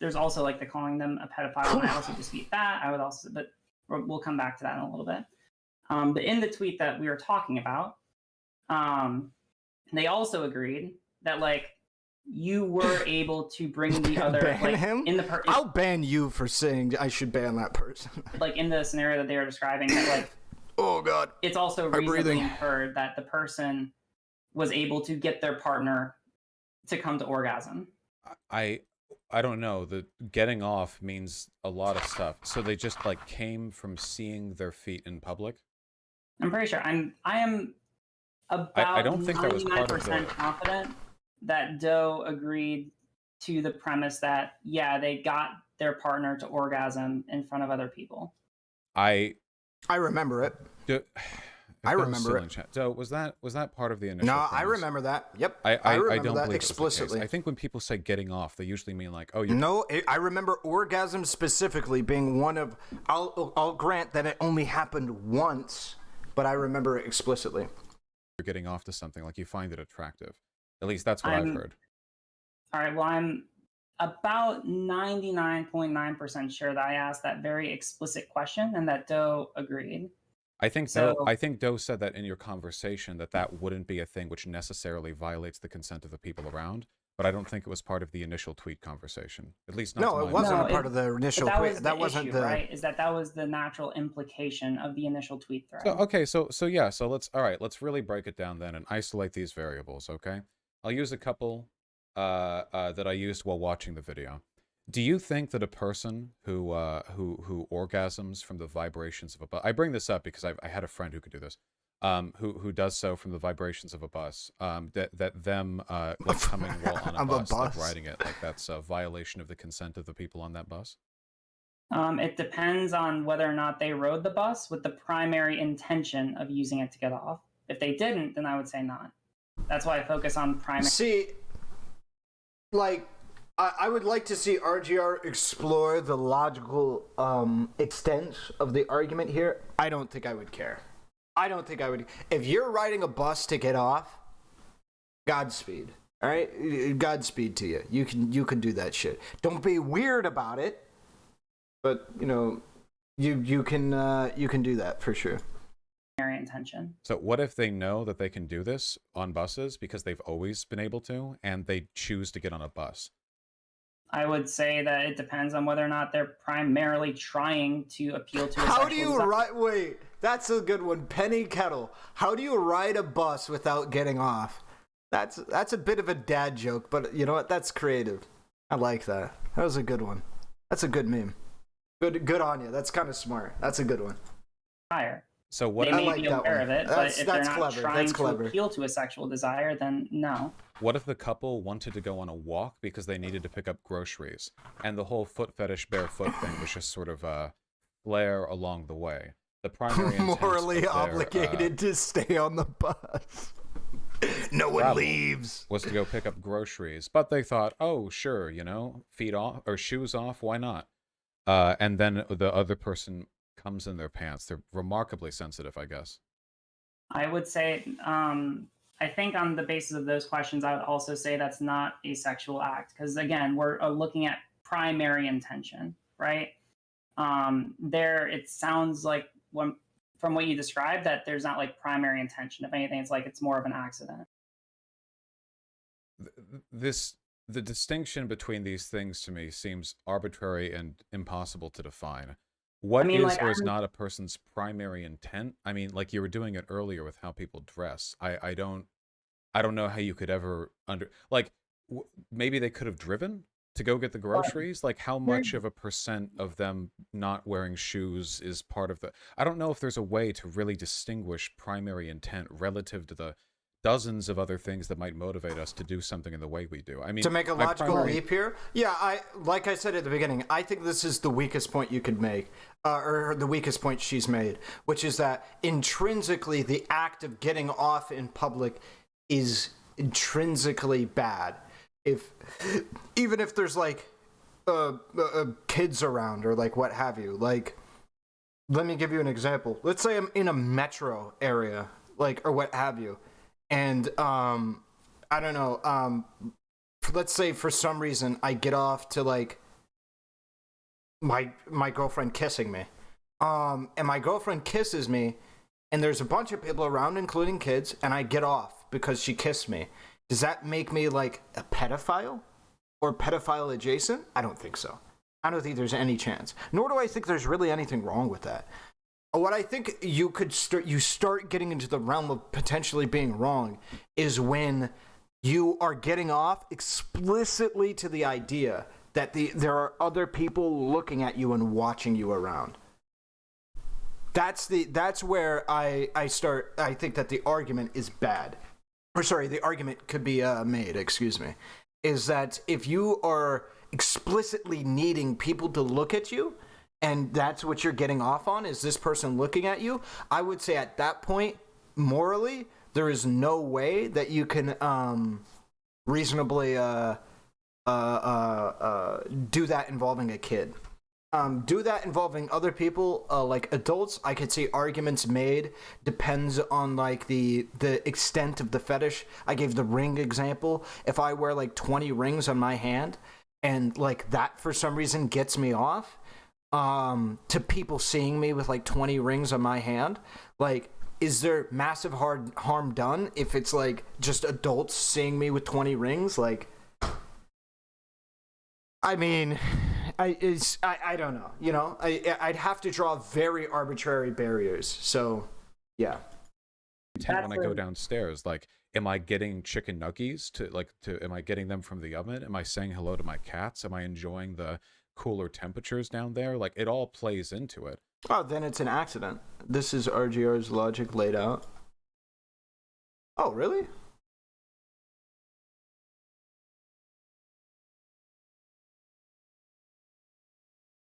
there's also like the calling them a pedophile, and I also dispute that. I would also, but we'll come back to that in a little bit. But in the tweet that we were talking about, they also agreed that like you were able to bring the other ban like him? in the I'll ban you for saying I should ban that person. like in the scenario that they were describing, that like oh god, it's also reasonably inferred that the person was able to get their partner to come to orgasm. I don't know. The getting off means a lot of stuff. So they just like came from seeing their feet in public. I'm pretty sure. I am about I don't think that was part of 99% confident that Doe agreed to the premise that yeah, they got their partner to orgasm in front of other people. I remember it. I remember it. So was that part of the initial? No, premise? I remember that. Yep. I remember don't that believe explicitly. I think when people say getting off, they usually mean like, oh, you. No, I remember orgasm specifically being one of. I'll grant that it only happened once, but I remember it explicitly. You're getting off to something like you find it attractive. At least that's what I've heard. All right. Well, I'm about 99.9% sure that I asked that very explicit question and that Doe agreed. I think Doe said that in your conversation that wouldn't be a thing which necessarily violates the consent of the people around, but I don't think it was part of the initial tweet conversation. At least not. No, it wasn't part of the initial tweet. That wasn't the right. Is that was the natural implication of the initial tweet thread. So okay, so yeah, so let's really break it down then and isolate these variables. Okay, I'll use a couple that I used while watching the video. Do you think that a person who orgasms from the vibrations of a bus? I bring this up because I had a friend who could do this, who does so from the vibrations of a bus. That them like coming while on a bus, like riding it, like that's a violation of the consent of the people on that bus. It depends on whether or not they rode the bus with the primary intention of using it to get off. If they didn't, then I would say not. That's why I focus on primary. See, like. I would like to see RGR explore the logical extent of the argument here. I don't think I would care. I don't think I would. If you're riding a bus to get off, Godspeed. All right, Godspeed to you. You can do that shit. Don't be weird about it, but you know, you can do that for sure. Intention. So what if they know that they can do this on buses because they've always been able to, and they choose to get on a bus? I would say that it depends on whether or not they're primarily trying to appeal to a How do you ride? Wait, that's a good one. Penny Kettle. How do you ride a bus without getting off? That's a bit of a dad joke, but you know what? That's creative. I like that. That was a good one. That's a good meme. Good on you. That's kind of smart. That's a good one. Higher. So what? They may be aware of it, but if they're not trying to appeal to a sexual desire, then no. What if the couple wanted to go on a walk because they needed to pick up groceries, and the whole foot fetish barefoot thing was just sort of a flare along the way? The primary morally obligated to stay on the bus. No one leaves. Was to go pick up groceries, but they thought, oh sure, you know, feet off or shoes off, why not? And then the other person comes in their pants. They're remarkably sensitive, I guess. I would say, I think on the basis of those questions, I would also say that's not a sexual act. Because again, we're looking at primary intention, right? There, it sounds like from what you described that there's not like primary intention. If anything, it's like it's more of an accident. The distinction between these things to me seems arbitrary and impossible to define. What is or is not a person's primary intent? I mean, like you were doing it earlier with how people dress. I don't know how you could ever maybe they could have driven to go get the groceries. Like how much of a percent of them not wearing shoes is part of the? I don't know if there's a way to really distinguish primary intent relative to the dozens of other things that might motivate us to do something in the way we do. I mean, to make a logical leap here, like I said at the beginning, I think this is the weakest point you could make, or the weakest point she's made, which is that intrinsically the act of getting off in public is intrinsically bad. Even if there's like kids around or like what have you. Like, let me give you an example. Let's say I'm in a metro area, like, or what have you. And, I don't know, let's say for some reason I get off to, like, my girlfriend kissing me. And my girlfriend kisses me, and there's a bunch of people around, including kids, and I get off because she kissed me. Does that make me like a pedophile or pedophile adjacent? I don't think so. I don't think there's any chance. Nor do I think there's really anything wrong with that. What I think you start getting into the realm of potentially being wrong is when you are getting off explicitly to the idea that there are other people looking at you and watching you around. That's where I think that the argument is bad. Or sorry, the argument could be made, excuse me. Is that if you are explicitly needing people to look at you, and that's what you're getting off on, is this person looking at you, I would say at that point, morally, there is no way that you can reasonably do that involving a kid. Do that involving other people, like adults, I could see arguments made. Depends on like the extent of the fetish. I gave the ring example. If I wear like 20 rings on my hand, and like that for some reason gets me off, to people seeing me with like 20 rings on my hand, like, is there massive harm done if it's like just adults seeing me with 20 rings? Like, I mean, I don't know, you know, I'd have to draw very arbitrary barriers. So yeah. When I go downstairs, like, am I getting chicken nuggies am I getting them from the oven? Am I saying hello to my cats? Am I enjoying the cooler temperatures down there? Like, it all plays into it. Oh, then it's an accident. This is RGR's logic laid out. Oh, really?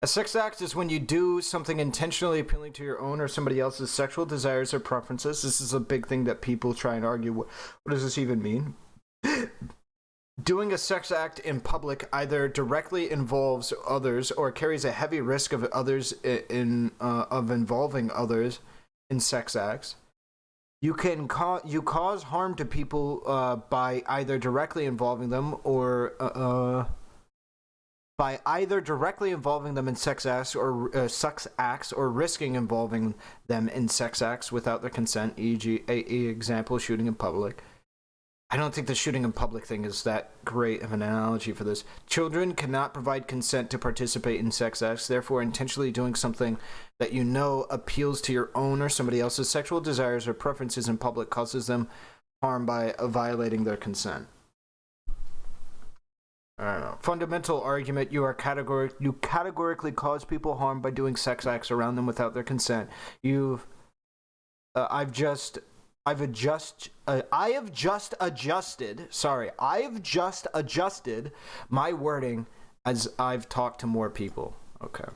A sex act is when you do something intentionally appealing to your own or somebody else's sexual desires or preferences. This is a big thing that people try and argue. What does this even mean? Doing a sex act in public either directly involves others or carries a heavy risk of involving others in sex acts. You can cause harm to people by either directly involving them or by either directly involving them in sex acts or risking involving them in sex acts without their consent. E.g., example, shooting in public. I don't think the shooting in public thing is that great of an analogy for this. Children cannot provide consent to participate in sex acts, therefore intentionally doing something that you know appeals to your own or somebody else's sexual desires or preferences in public causes them harm by violating their consent. I don't know. Fundamental argument, you categorically cause people harm by doing sex acts around them without their consent. I have just adjusted my wording as I've talked to more people. Okay.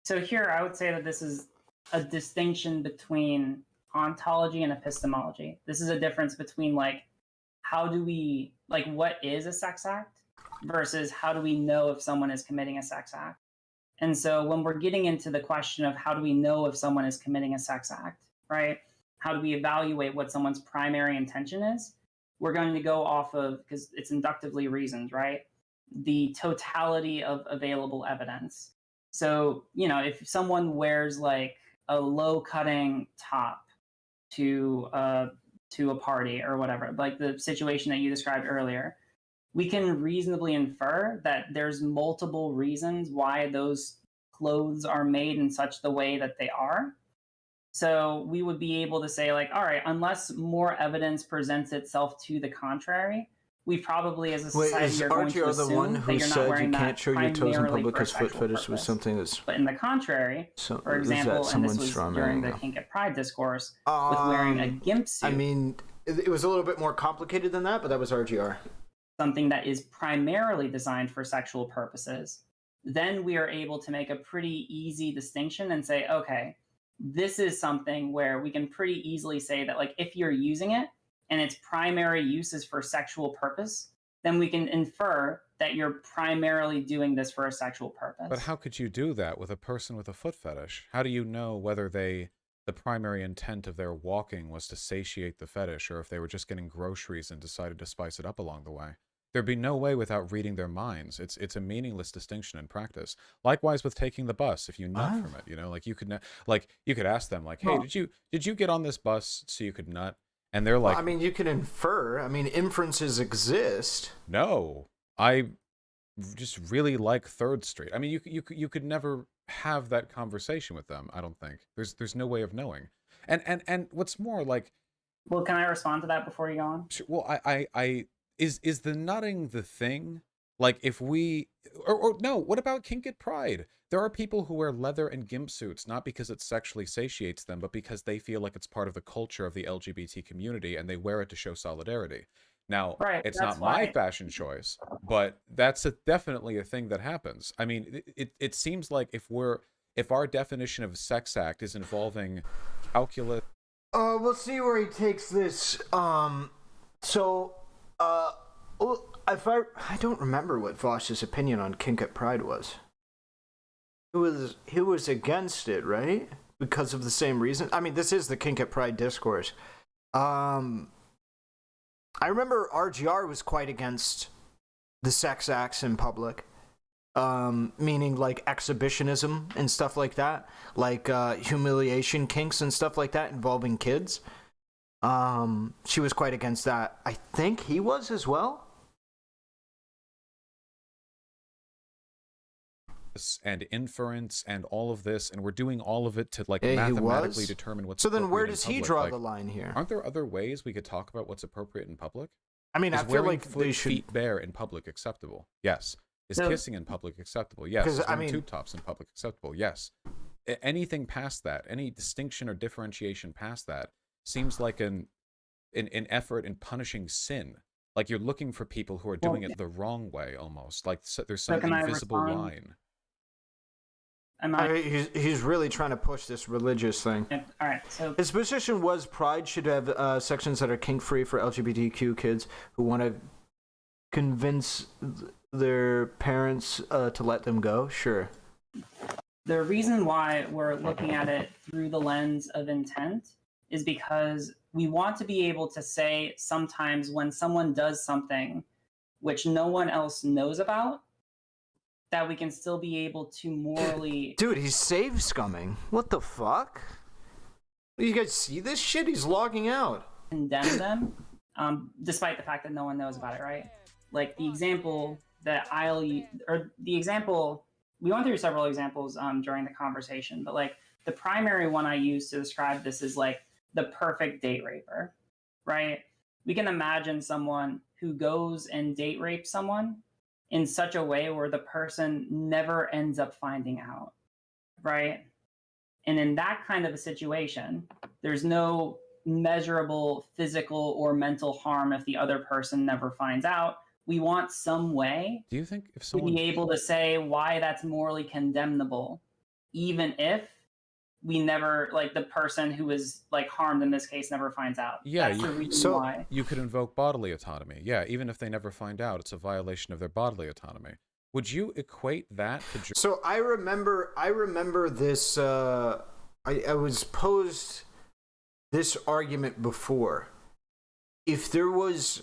So here I would say that this is a distinction between ontology and epistemology. This is a difference between like, how do we, like, what is a sex act versus how do we know if someone is committing a sex act? And so when we're getting into the question of how do we know if someone is committing a sex act, right? How do we evaluate what someone's primary intention is? We're going to go off of, because it's inductively reasoned, right? The totality of available evidence. So, you know, if someone wears like a low-cutting top to a party or whatever, like the situation that you described earlier, we can reasonably infer that there's multiple reasons why those clothes are made in such the way that they are. So we would be able to say, like, all right, unless more evidence presents itself to the contrary, we probably as a society are going to assume the one who that you're not said wearing you can't show your toes in public because foot fetish was something that's... But in the contrary, for example, and this was during the Kink at Pride discourse, with wearing a gimp suit. I mean, it was a little bit more complicated than that, but that was RGR. Something that is primarily designed for sexual purposes. Then we are able to make a pretty easy distinction and say, okay, this is something where we can pretty easily say that, like, if you're using it and its primary use is for sexual purpose, then we can infer that you're primarily doing this for a sexual purpose. But how could you do that with a person with a foot fetish? How do you know whether the primary intent of their walking was to satiate the fetish, or if they were just getting groceries and decided to spice it up along the way? There'd be no way without reading their minds. It's a meaningless distinction in practice. Likewise with taking the bus, if you nut from it, you know, like you could ask them like, hey, did you get on this bus so you could nut? And they're like, well, I mean, you can infer. I mean, inferences exist. No, I just really like Third Street. I mean, you could never have that conversation with them. I don't think there's no way of knowing. And what's more, like, well, can I respond to that before you go on? Well, I is the nutting the thing? Like, if we or no, what about kink at Pride? There are people who wear leather and gimp suits not because it sexually satiates them, but because they feel like it's part of the culture of the LGBT community and they wear it to show solidarity. Now, it's not my fashion choice, but that's definitely a thing that happens. I mean, it seems like if our definition of sex act is involving calculus. We'll see where he takes this. If I don't remember what Vaush's opinion on kink at Pride was. He was against it, right? Because of the same reason. I mean, this is the kink at Pride discourse. I remember RGR was quite against the sex acts in public, meaning like exhibitionism and stuff like that, like humiliation kinks and stuff like that involving kids. She was quite against that. I think he was as well. And inference and all of this, and we're doing all of it to like mathematically determine what's. So then, where does he draw the line here? Aren't there other ways we could talk about what's appropriate in public? I mean, I feel like they should. Feet bare in public acceptable? Yes. Is kissing in public acceptable? Yes. Is wearing tube tops in public acceptable? Yes. Anything past that, any distinction or differentiation past that, seems like an effort in punishing sin. Like you're looking for people who are doing it the wrong way, almost. Like there's some invisible line. He's really trying to push this religious thing. All right. So his position was Pride should have sections that are kink-free for LGBTQ kids who want to convince their parents to let them go. Sure. The reason why we're looking at it through the lens of intent is because we want to be able to say sometimes when someone does something which no one else knows about, that we can still be able to morally... Dude, he's save scumming. What the fuck? You guys see this shit? He's logging out. Condemn them, despite the fact that no one knows about it, right? Like the example that we went through several examples during the conversation, but like the primary one I use to describe this is like the perfect date raper, right? We can imagine someone who goes and date rapes someone in such a way where the person never ends up finding out, right? And in that kind of a situation, there's no measurable physical or mental harm if the other person never finds out. We want some way Do you think if someone... to be able to say why that's morally condemnable, even if we never, like the person who was like harmed in this case never finds out. Yeah, that's the reason why. You could invoke bodily autonomy. Yeah, even if they never find out, it's a violation of their bodily autonomy. Would you equate that to... So I remember this, I was posed this argument before. If there was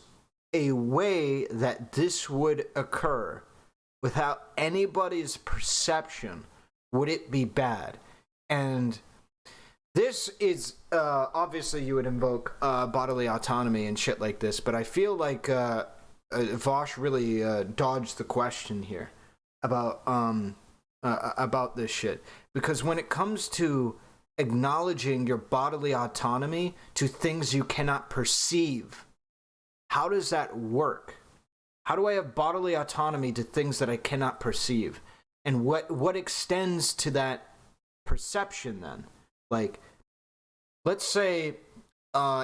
a way that this would occur without anybody's perception, would it be bad? And this is, obviously you would invoke bodily autonomy and shit like this, but I feel like Vaush really dodged the question here about this shit. Because when it comes to acknowledging your bodily autonomy to things you cannot perceive, how does that work? How do I have bodily autonomy to things that I cannot perceive? And what extends to that perception then? Like, let's say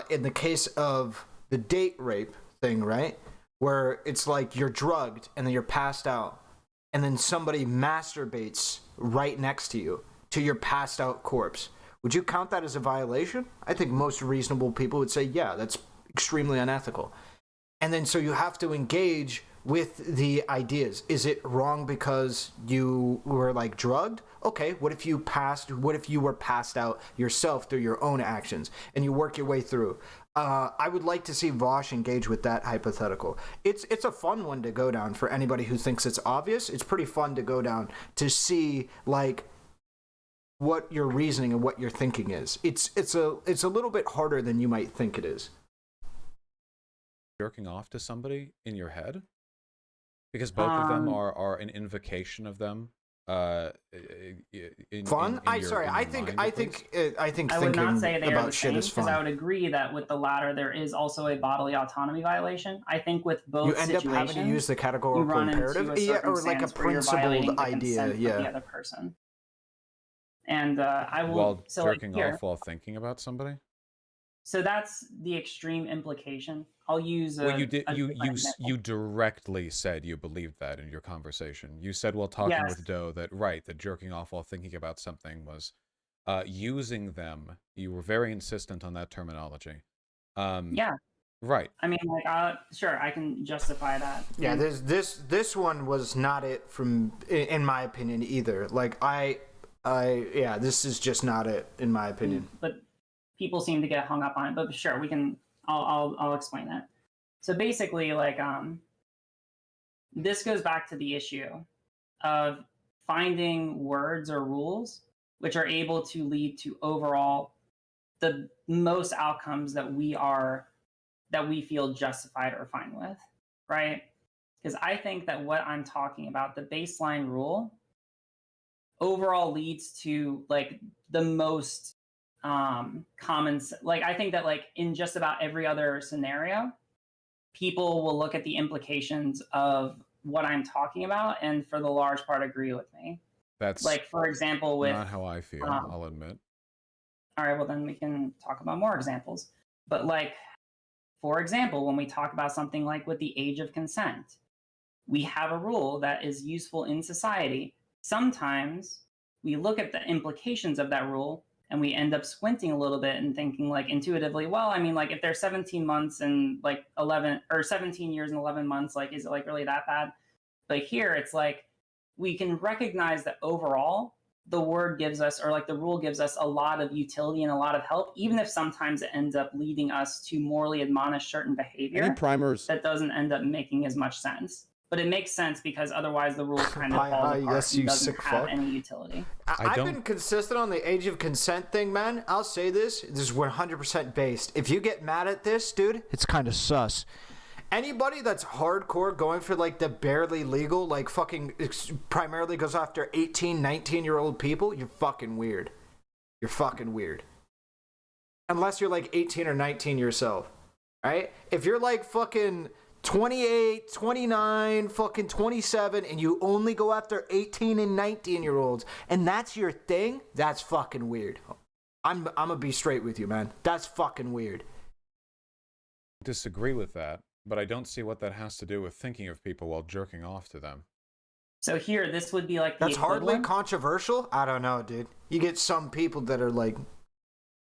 in the case of the date rape thing, right, where it's like you're drugged and then you're passed out and then somebody masturbates right next to you to your passed out corpse, would you count that as a violation? I think most reasonable people would say, yeah, that's extremely unethical. And then so you have to engage with the ideas. Is it wrong because you were like drugged? Okay, what if you were passed out yourself through your own actions and you work your way through? I would like to see Vaush engage with that hypothetical. It's a fun one to go down for anybody who thinks it's obvious. It's pretty fun to go down to see like what your reasoning and what your thinking is. It's a little bit harder than you might think it is. Jerking off to somebody in your head? Because both of them are an invocation of them. Fun? I would not say they are the same, because I would agree that with the latter there is also a bodily autonomy violation. I think with both situations, you end up having to use the categorical imperative, or like a principled idea, of the other person. And I will while jerking off while thinking about somebody. So that's the extreme implication. I'll use. Well, you directly said you believed that in your conversation. You said while talking with Doe that jerking off while thinking about something was using them. You were very insistent on that terminology. Yeah. Right. I mean, like, sure, I can justify that. Yeah, this one was not it in my opinion either. Like this is just not it in my opinion. But people seem to get hung up on it, but sure, we can. I'll explain that. So basically, like, this goes back to the issue of finding words or rules which are able to lead to overall the most outcomes that we feel justified or fine with, right? Because I think that what I'm talking about, the baseline rule, overall leads to like the most common, like, I think that like in just about every other scenario, people will look at the implications of what I'm talking about and for the large part agree with me. That's like, for example, with not how I feel, I'll admit. All right, well then we can talk about more examples. But like, for example, when we talk about something like with the age of consent, we have a rule that is useful in society. Sometimes we look at the implications of that rule and we end up squinting a little bit and thinking like intuitively, well, I mean, like if they're 17 months and like 17 years and 11 months, like, is it like really that bad? But here it's like, we can recognize that overall the word gives us, or like the rule gives us a lot of utility and a lot of help, even if sometimes it ends up leading us to morally admonish certain behavior. Any primers? That doesn't end up making as much sense. But it makes sense because otherwise the rules kind of fall apart and doesn't have any utility. I've been consistent on the age of consent thing, man. I'll say this is 100% based. If you get mad at this, dude, it's kind of sus. Anybody that's hardcore going for like the barely legal, like fucking primarily goes after 18, 19-year-old people, you're fucking weird. You're fucking weird. Unless you're like 18 or 19 yourself, right? If you're like fucking 28, 29, fucking 27, and you only go after 18 and 19-year-olds, and that's your thing, that's fucking weird. I'm gonna be straight with you, man. That's fucking weird. Disagree with that, but I don't see what that has to do with thinking of people while jerking off to them. So here, this would be like the That's hardly controversial. I don't know, dude. You get some people that are like a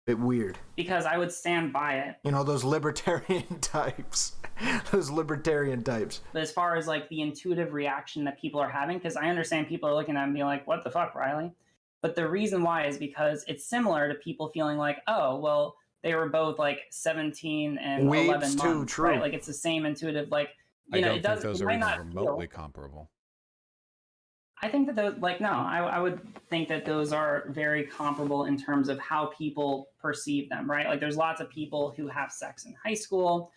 bit weird. Because I would stand by it. You know, those libertarian types. Those libertarian types. But as far as like the intuitive reaction that people are having, because I understand people are looking at me and being like, what the fuck, Riley? But the reason why is because it's similar to people feeling like, oh, well, they were both like 17 and 11 months, true. Right? Like it's the same intuitive, like, I don't think those are even remotely comparable. I think that those, like, no, I would think that those are very comparable in terms of how people perceive them, right? Like there's lots of people who have sex in high school.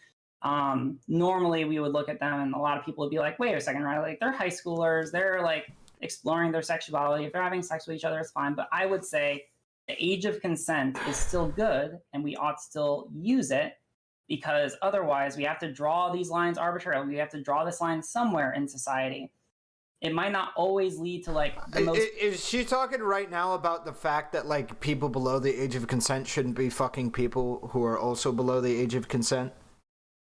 Normally we would look at them and a lot of people would be like, wait a second, right? Like they're high schoolers, they're like exploring their sexuality. If they're having sex with each other, it's fine. But I would say the age of consent is still good and we ought to still use it, because otherwise we have to draw these lines arbitrarily. We have to draw this line somewhere in society. It might not always lead to like the most... Is she talking right now about the fact that like people below the age of consent shouldn't be fucking people who are also below the age of consent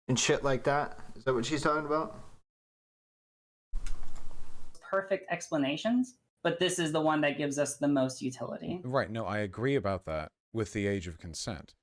and shit like that? Is that what she's talking about? Perfect explanations, but this is the one that gives us the most utility. Right. No, I agree about that with the age of consent.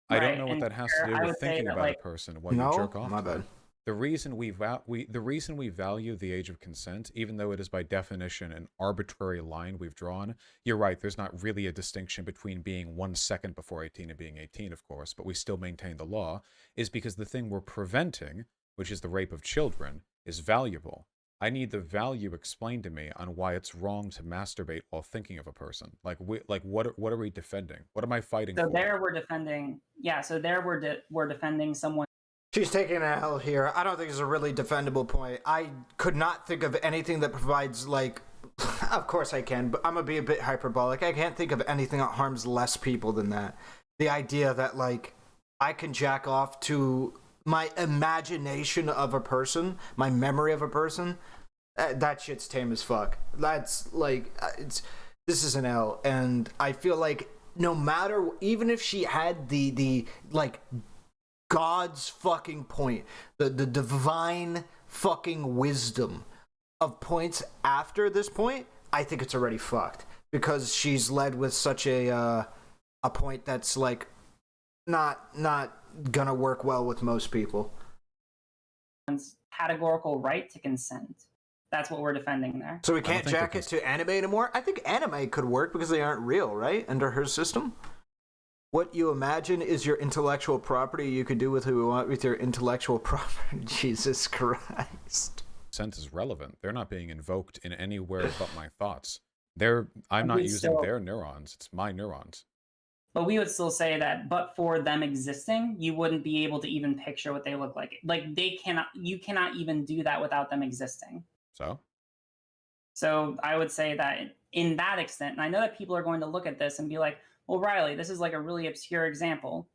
I don't know what that has to do with thinking about a person while you jerk off. My bad. The reason we value the age of consent, even though it is by definition an arbitrary line we've drawn, you're right, there's not really a distinction between being 1 second before 18 and being 18, of course, but we still maintain the law, is because the thing we're preventing, which is the rape of children, is valuable. I need the value explained to me on why it's wrong to masturbate while thinking of a person. Like what are we defending? What am I fighting for? So there we're defending, we're defending someone. She's taking an L here. I don't think it's a really defendable point. I could not think of anything that provides, like, of course I can, but I'm going to be a bit hyperbolic. I can't think of anything that harms less people than that. The idea that, like, I can jack off to my imagination of a person, my memory of a person, that shit's tame as fuck. That's, like, this is an L. And I feel like no matter, even if she had the like, God's fucking point, the divine fucking wisdom of points after this point, I think it's already fucked, because she's led with such a point that's like not gonna work well with most people. Categorical right to consent. That's what we're defending there. So we can't jack it to anime anymore? I think anime could work because they aren't real, right? Under her system? What you imagine is your intellectual property. You could do with who you want with your intellectual property. Jesus Christ. Consent is relevant. They're not being invoked in anywhere but my thoughts. I'm not using their neurons. It's my neurons. But we would still say that, but for them existing, you wouldn't be able to even picture what they look like. Like, you cannot even do that without them existing. So I would say that in that extent, and I know that people are going to look at this and be like, well, Riley, this is like a really obscure example,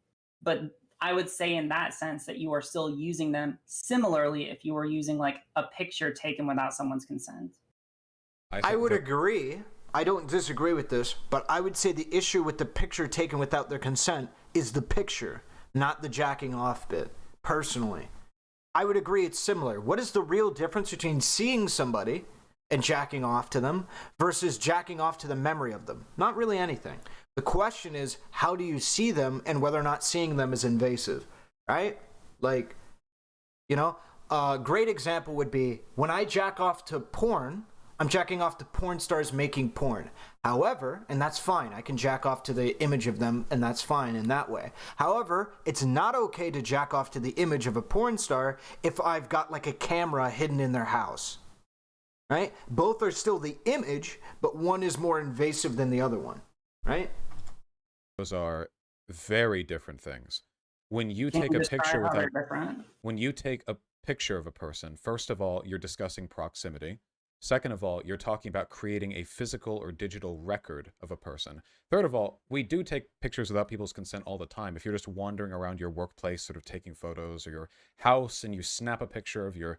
but I would say in that sense that you are still using them similarly if you were using like a picture taken without someone's consent. I would agree. I don't disagree with this, but I would say the issue with the picture taken without their consent is the picture, not the jacking off bit, personally. I would agree it's similar. What is the real difference between seeing somebody and jacking off to them versus jacking off to the memory of them? Not really anything. The question is, how do you see them and whether or not seeing them is invasive, right? Like, you know, a great example would be when I jack off to porn, I'm jacking off to porn stars making porn. However, and that's fine, I can jack off to the image of them, and that's fine in that way. However, it's not okay to jack off to the image of a porn star if I've got like a camera hidden in their house, right? Both are still the image, but one is more invasive than the other one, right? Those are very different things. When you take a picture when you take a picture of a person, first of all, you're discussing proximity. Second of all, you're talking about creating a physical or digital record of a person. Third of all, we do take pictures without people's consent all the time. If you're just wandering around your workplace, sort of taking photos, or your house, and you snap a picture of your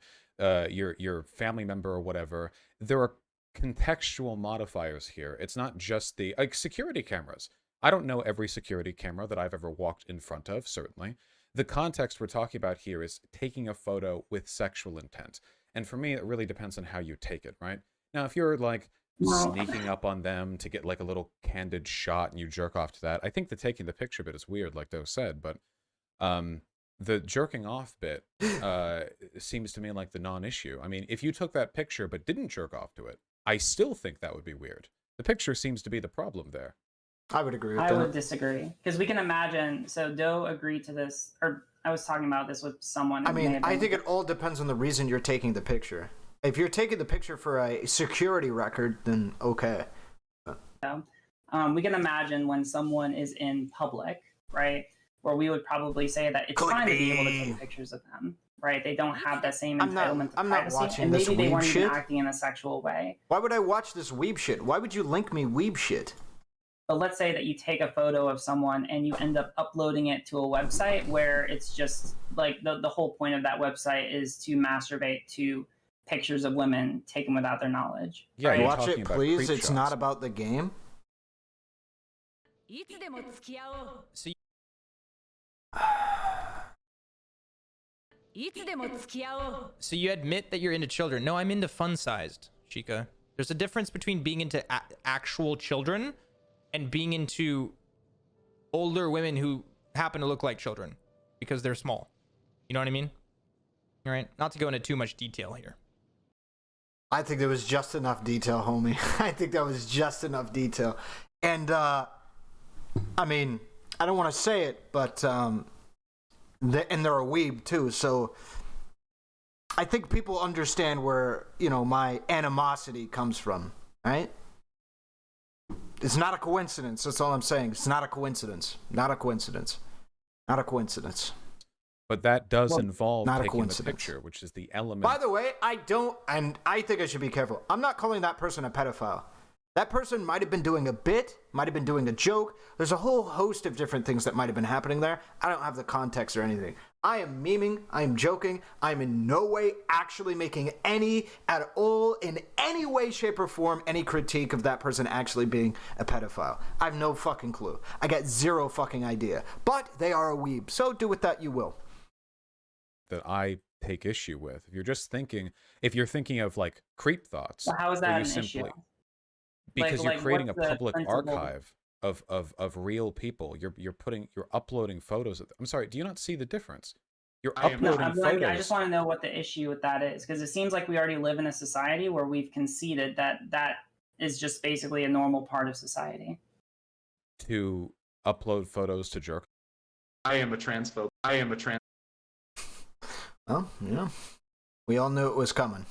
family member or whatever, there are contextual modifiers here. It's not just the security cameras. I don't know every security camera that I've ever walked in front of, certainly. The context we're talking about here is taking a photo with sexual intent. And for me, it really depends on how you take it, right? Now, if you're like sneaking up on them to get like a little candid shot and you jerk off to that, I think the taking the picture bit is weird, like Doe said, but the jerking off bit seems to me like the non-issue. I mean, if you took that picture but didn't jerk off to it, I still think that would be weird. The picture seems to be the problem there. I would agree with that. I would disagree, because we can imagine, so Doe agreed to this, or I was talking about this with someone. I mean, I think it all depends on the reason you're taking the picture. If you're taking the picture for a security record, then okay. We can imagine when someone is in public, right, where we would probably say that it's fine to be able to take pictures of them, right? They don't have that same entitlement to privacy, not watching and this maybe they weeb weren't shit. even acting in a sexual way. Why would I watch this weeb shit? Why would you link me weeb shit? But let's say that you take a photo of someone and you end up uploading it to a website where it's just like the whole point of that website is to masturbate to pictures of women taken without their knowledge. Yeah, right? Watch it, please. It's not about the game. So you admit that you're into children. No, I'm into fun-sized, Chica. There's a difference between being into actual children and being into older women who happen to look like children because they're small. You know what I mean? right? Not to go into too much detail here. I think there was just enough detail, homie. I think that was just enough detail. And, I mean, I don't want to say it, but, and they're a weeb, too, so I think people understand where, you know, my animosity comes from, right? It's not a coincidence, that's all I'm saying. It's not a coincidence. Not a coincidence. Not a coincidence. But that does involve not a taking the coincidence. picture, which is the element. By the way, I don't, and I think I should be careful. I'm not calling that person a pedophile. That person might have been doing a bit, might have been doing a joke. There's a whole host of different things that might have been happening there. I don't have the context or anything. I am memeing, I am joking, I am in no way actually making any, at all, in any way, shape, or form, any critique of that person actually being a pedophile. I have no fucking clue. I got zero fucking idea. But they are a weeb, so do with that you will. That I take issue with. If you're thinking of like creep thoughts, so how is that an issue? Because you're creating a public principle? archive of real people. You're uploading photos of them. I'm sorry, do you not see the difference? You're uploading photos. I just want to know what the issue with that is, because it seems like we already live in a society where we've conceded that that is just basically a normal part of society. To upload photos to jerk. I am a transphobe. Well, yeah. We all knew it was coming.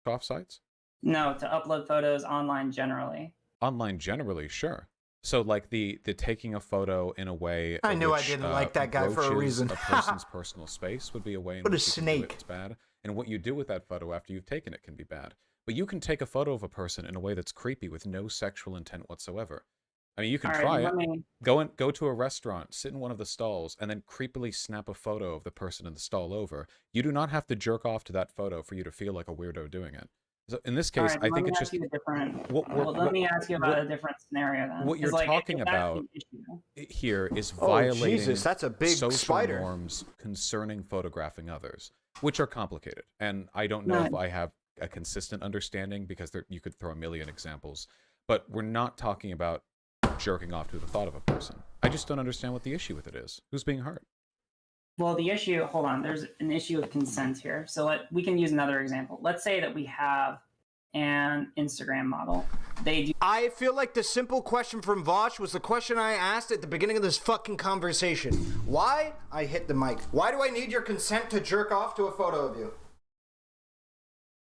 Off sites? No, to upload photos online generally. Online generally, sure. So like the taking a photo in a way I knew which, I didn't like that guy for a reason. A person's personal space would be a way in What a which you can do snake. it, it's bad. And what you do with that photo after you've taken it can be bad. But you can take a photo of a person in a way that's creepy with no sexual intent whatsoever. I mean, you can try it. Go to a restaurant, sit in one of the stalls, and then creepily snap a photo of the person in the stall over. You do not have to jerk off to that photo for you to feel like a weirdo doing it. So in this case, I think it's just. Let me ask you about a different scenario then. What you're talking about here is violating Jesus, that's a big social spider. norms concerning photographing others, which are complicated. And I don't know if I have a consistent understanding because you could throw a million examples. But we're not talking about jerking off to the thought of a person. I just don't understand what the issue with it is. Who's being hurt? Well, the issue, hold on, there's an issue of consent here. So we can use another example. Let's say that we have an Instagram model. I feel like the simple question from Vaush was the question I asked at the beginning of this fucking conversation. Why? I hit the mic. Why do I need your consent to jerk off to a photo of you?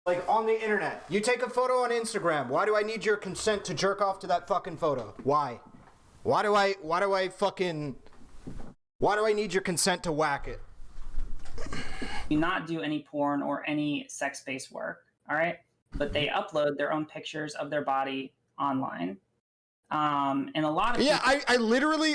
Like on the internet. You take a photo on Instagram. Why do I need your consent to jerk off to that fucking photo? Why? Why do I need your consent to whack it? Do not do any porn or any sex-based work, all right? But they upload their own pictures of their body online. And a lot of people... I literally,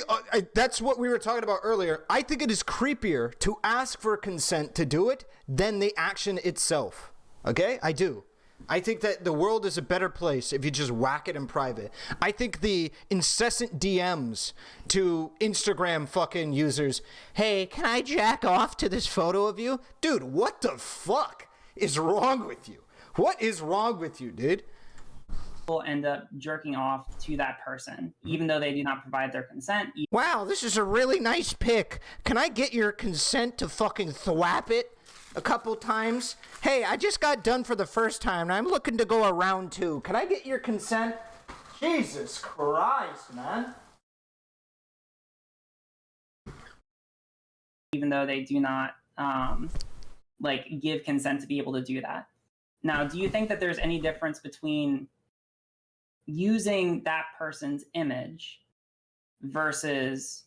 that's what we were talking about earlier. I think it is creepier to ask for consent to do it than the action itself. Okay? I do. I think that the world is a better place if you just whack it in private. I think the incessant DMs to Instagram fucking users, hey, can I jack off to this photo of you? Dude, what the fuck is wrong with you? What is wrong with you, dude? People end up jerking off to that person, even though they do not provide their consent. Wow, this is a really nice pic. Can I get your consent to fucking thwap it a couple times? Hey, I just got done for the first time, and I'm looking to go around two. Can I get your consent? Jesus Christ, man. Even though they do not, give consent to be able to do that. Now, do you think that there's any difference between using that person's image versus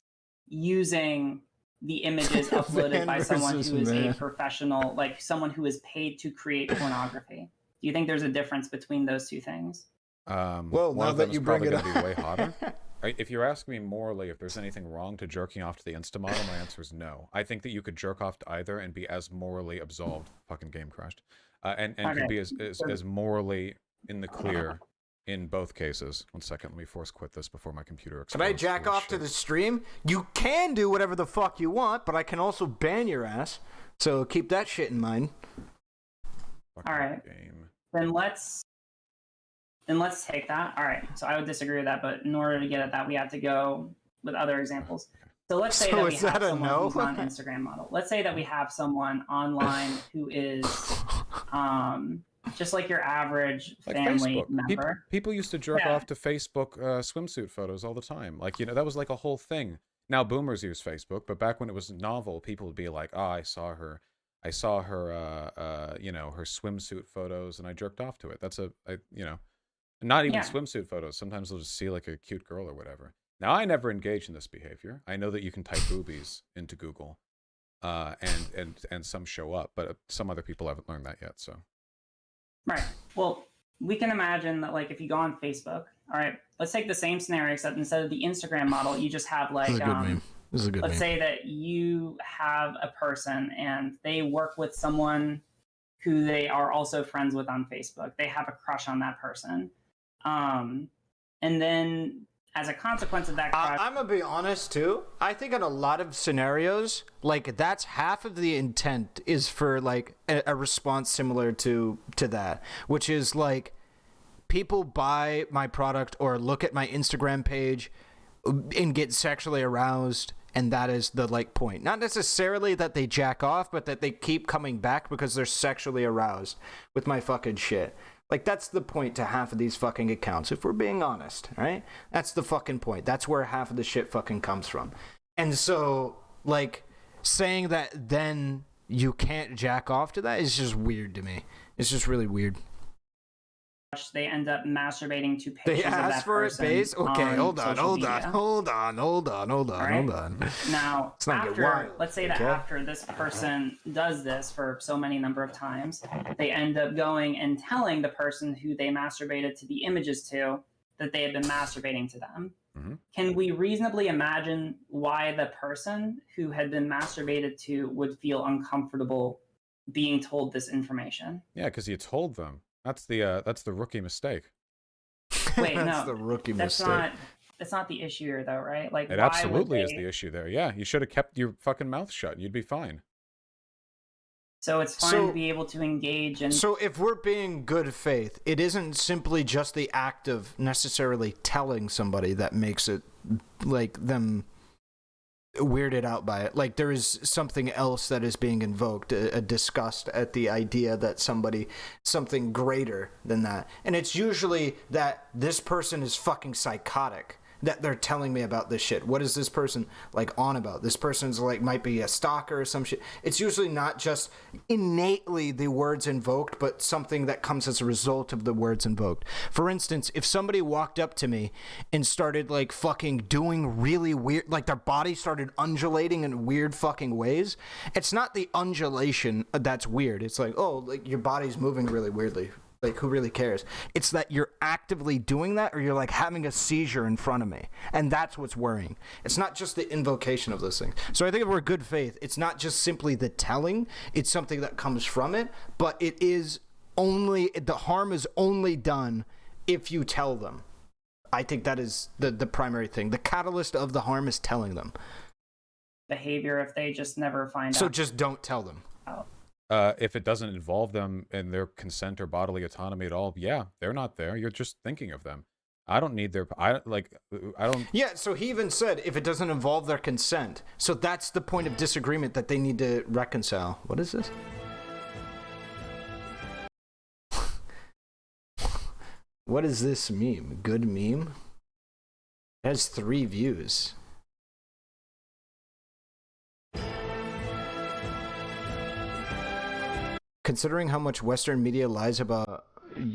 using the images uploaded by someone who is a professional, like someone who is paid to create pornography? Do you think there's a difference between those two things? Well, now that you bring it up, be way hotter. If you're asking me morally if there's anything wrong to jerking off to the Insta model, my answer is no. I think that you could jerk off to either and be as morally absolved. Fucking game crashed. And could be as morally in the clear in both cases. One second, let me force quit this before my computer explodes. Can I jack off to the stream? You can do whatever the fuck you want, but I can also ban your ass. So keep that shit in mind. All right. Then let's take that. All right. So I would disagree with that, but in order to get at that, we have to go with other examples. So let's say that we have someone no? who's on Instagram model. Let's say that we have someone online who is just like your average Like family Facebook. member. People used to jerk off to Facebook swimsuit photos all the time. Like, you know, that was like a whole thing. Now boomers use Facebook, but back when it was novel, people would be like, "Oh, I saw her, you know, her swimsuit photos, and I jerked off to it." That's you know, not even swimsuit photos. Sometimes they'll just see like a cute girl or whatever. Now, I never engage in this behavior. I know that you can type boobies into Google, and some show up, but some other people haven't learned that yet. So, right. Well, we can imagine that, like, if you go on Facebook, all right, let's take the same scenario, except instead of the Instagram model, you just have like, this is a good let's meme. say that you have a person and they work with someone who they are also friends with on Facebook. They have a crush on that person, and then as a consequence of that crush, I'm gonna be honest too. I think in a lot of scenarios, like that's half of the intent is for like a response similar to that, which is like people buy my product or look at my Instagram page and get sexually aroused, and that is the like point. Not necessarily that they jack off, but that they keep coming back because they're sexually aroused with my fucking shit. Like, that's the point to half of these fucking accounts, if we're being honest, right? That's the fucking point. That's where half of the shit fucking comes from. And so, like, saying that then you can't jack off to that is just weird to me. It's just really weird. they end up masturbating to pictures They of that ask for it, person base? Okay, on hold on. social media. Now, Let's not get after, wild, let's say that okay? after this person does this for so many number of times, they end up going and telling the person who they masturbated to the images to that they had been masturbating to them. Mm-hmm. Can we reasonably imagine why the person who had been masturbated to would feel uncomfortable being told this information? Yeah, because you told them. That's the rookie mistake. Wait, That's no, the rookie that's mistake. that's not the issue here, though, right? Like, It why absolutely would is they... the issue there. Yeah, you should have kept your fucking mouth shut and you'd be fine. So it's fine to be able to engage in... So if we're being good faith, it isn't simply just the act of necessarily telling somebody that makes it, like, them weirded out by it. Like, there is something else that is being invoked, a disgust at the idea that something greater than that. And it's usually that this person is fucking psychotic, that they're telling me about this shit. What is this person like on about? This person's like might be a stalker or some shit. It's usually not just innately the words invoked, but something that comes as a result of the words invoked. For instance, if somebody walked up to me and started like fucking doing really weird, like their body started undulating in weird fucking ways, it's not the undulation that's weird. It's like, oh, like your body's moving really weirdly. Like, who really cares? It's that you're actively doing that, or you're like having a seizure in front of me. And that's what's worrying. It's not just the invocation of those things. So I think if we're good faith, it's not just simply the telling. It's something that comes from it. But it is only, the harm is only done if you tell them. I think that is the primary thing. The catalyst of the harm is telling them. behavior if they just never find out. So just don't tell them. If it doesn't involve them in their consent or bodily autonomy at all, yeah, they're not there. You're just thinking of them. I don't need their... I don't... Yeah, so he even said if it doesn't involve their consent. So that's the point of disagreement that they need to reconcile. What is this? What is this meme? Good meme? It has 3 views. Considering how much Western media lies about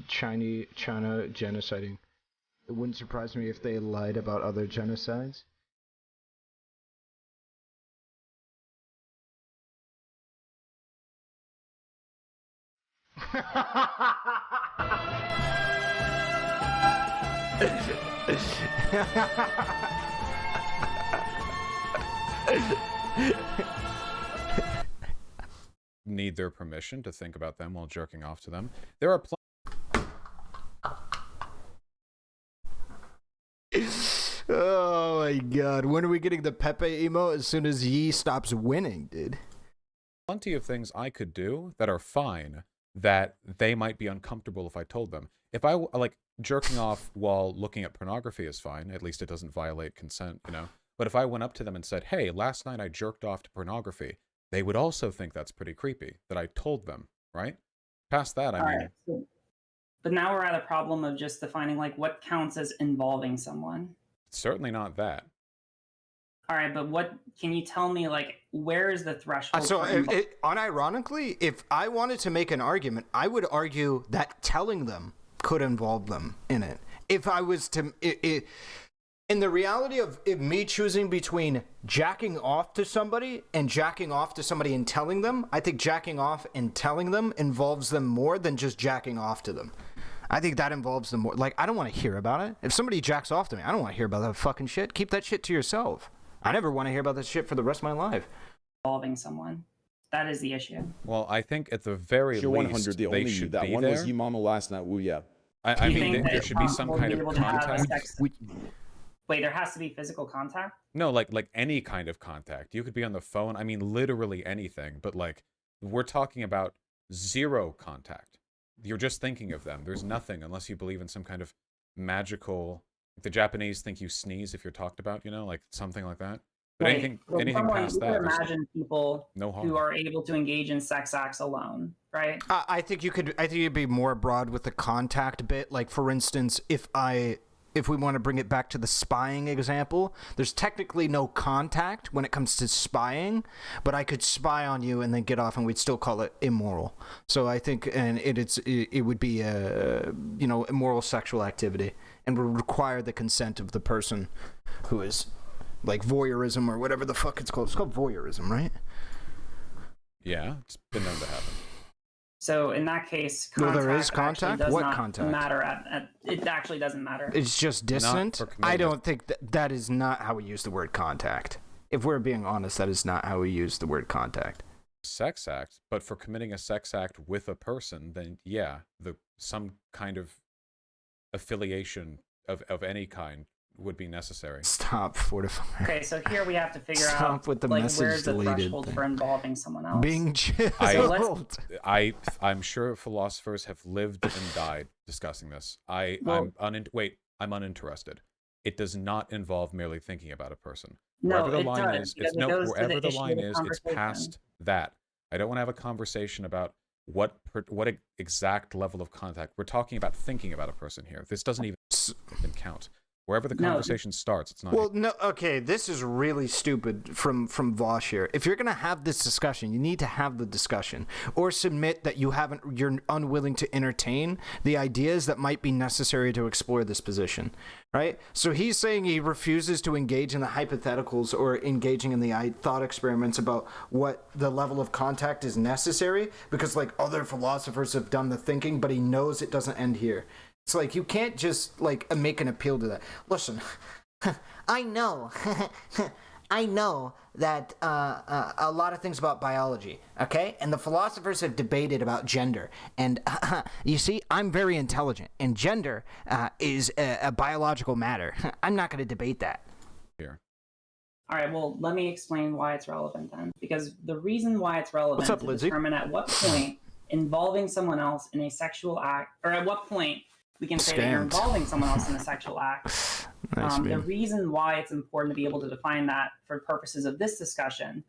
China genociding, it wouldn't surprise me if they lied about other genocides. Need their permission to think about them while jerking off to them. There are Oh my god, when are we getting the Pepe emote? As soon as Yi stops winning, dude. plenty of things I could do that are fine that they might be uncomfortable if I told them. If like jerking off while looking at pornography is fine, at least it doesn't violate consent, you know. But if I went up to them and said, hey, last night I jerked off to pornography, they would also think that's pretty creepy that I told them, right? Past that, I mean... Right. But now we're at a problem of just defining like what counts as involving someone. Certainly not that. All right, but what can you tell me? Like, where is the threshold? So, unironically, if I wanted to make an argument, I would argue that telling them could involve them in it. If I was to, in the reality of me choosing between jacking off to somebody and jacking off to somebody and telling them, I think jacking off and telling them involves them more than just jacking off to them. I think that involves them more. Like, I don't want to hear about it. If somebody jacks off to me, I don't want to hear about that fucking shit. Keep that shit to yourself. I never want to hear about that shit for the rest of my life. Involving someone. That is the issue. Well, I think at the very least, 100, the only should that be one there. Was you mama last night? Well, yeah. I mean, there should be some kind of contact. Wait, there has to be physical contact? No, like any kind of contact. You could be on the phone. I mean, literally anything. But like, we're talking about zero contact. You're just thinking of them. There's nothing unless you believe in some kind of magical... The Japanese think you sneeze if you're talked about, you know, like something like that. But anything past that... imagine people who are able to engage in sex acts alone, right? I think you'd be more broad with the contact bit. Like, for instance, if we want to bring it back to the spying example, there's technically no contact when it comes to spying, but I could spy on you and then get off and we'd still call it immoral. So I think, and it would be a, immoral sexual activity and would require the consent of the person who is like voyeurism or whatever the fuck it's called. It's called voyeurism, right? Yeah, it's been known to happen. So in that case, there is contact. What contact? It actually doesn't matter. It's just distant. I don't think that is not how we use the word contact. If we're being honest, that is not how we use the word contact. Sex act, but for committing a sex act with a person, then yeah, some kind of affiliation of any kind would be necessary. Stop fortifying. Okay, so here we have to figure out with the where's the threshold for involving someone else. Being chiseled. I'm sure philosophers have lived and died discussing this. I'm uninterested. It does not involve merely thinking about a person. No, wherever the it line does, is, wherever the line is, it's past that. I don't want to have a conversation about what exact level of contact. We're talking about thinking about a person here. This doesn't even count. Wherever the conversation starts, it's not. Well, no, okay, this is really stupid from Vaush here. If you're going to have this discussion, you need to have the discussion or submit that you're unwilling to entertain the ideas that might be necessary to explore this position, right? So he's saying he refuses to engage in the hypotheticals or engaging in the thought experiments about what the level of contact is necessary because like other philosophers have done the thinking, but he knows it doesn't end here. It's like, you can't just, like, make an appeal to that. Listen, I know that a lot of things about biology, okay? And the philosophers have debated about gender. And you see, I'm very intelligent, and gender is a biological matter. I'm not going to debate that. Here. All right, well, let me explain why it's relevant then. Because the reason why it's relevant is to determine at what point involving someone else in a sexual act, or at what point we can say that you're involving someone else in a sexual act. The reason why it's important to be able to define that for purposes of this discussion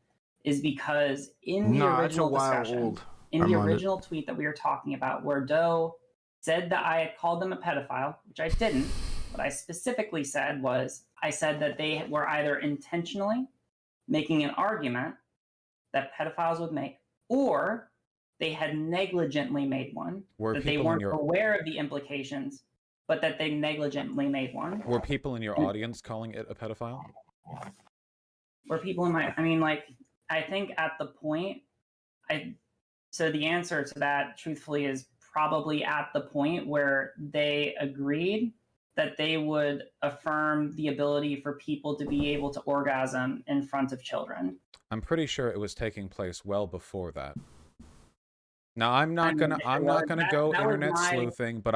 is because in the original discussion, in the original tweet that we were talking about, where Doe said that I had called them a pedophile, which I didn't. What I specifically said was, I said that they were either intentionally making an argument that pedophiles would make, or they had negligently made one, that they weren't aware of the implications, but that they negligently made one. Were people in your audience calling it a pedophile? Were people in my, I think at the point, so the answer to that, truthfully, is probably at the point where they agreed that they would affirm the ability for people to be able to orgasm in front of children. I'm pretty sure it was taking place well before that. Now I'm not gonna go internet sleuthing, but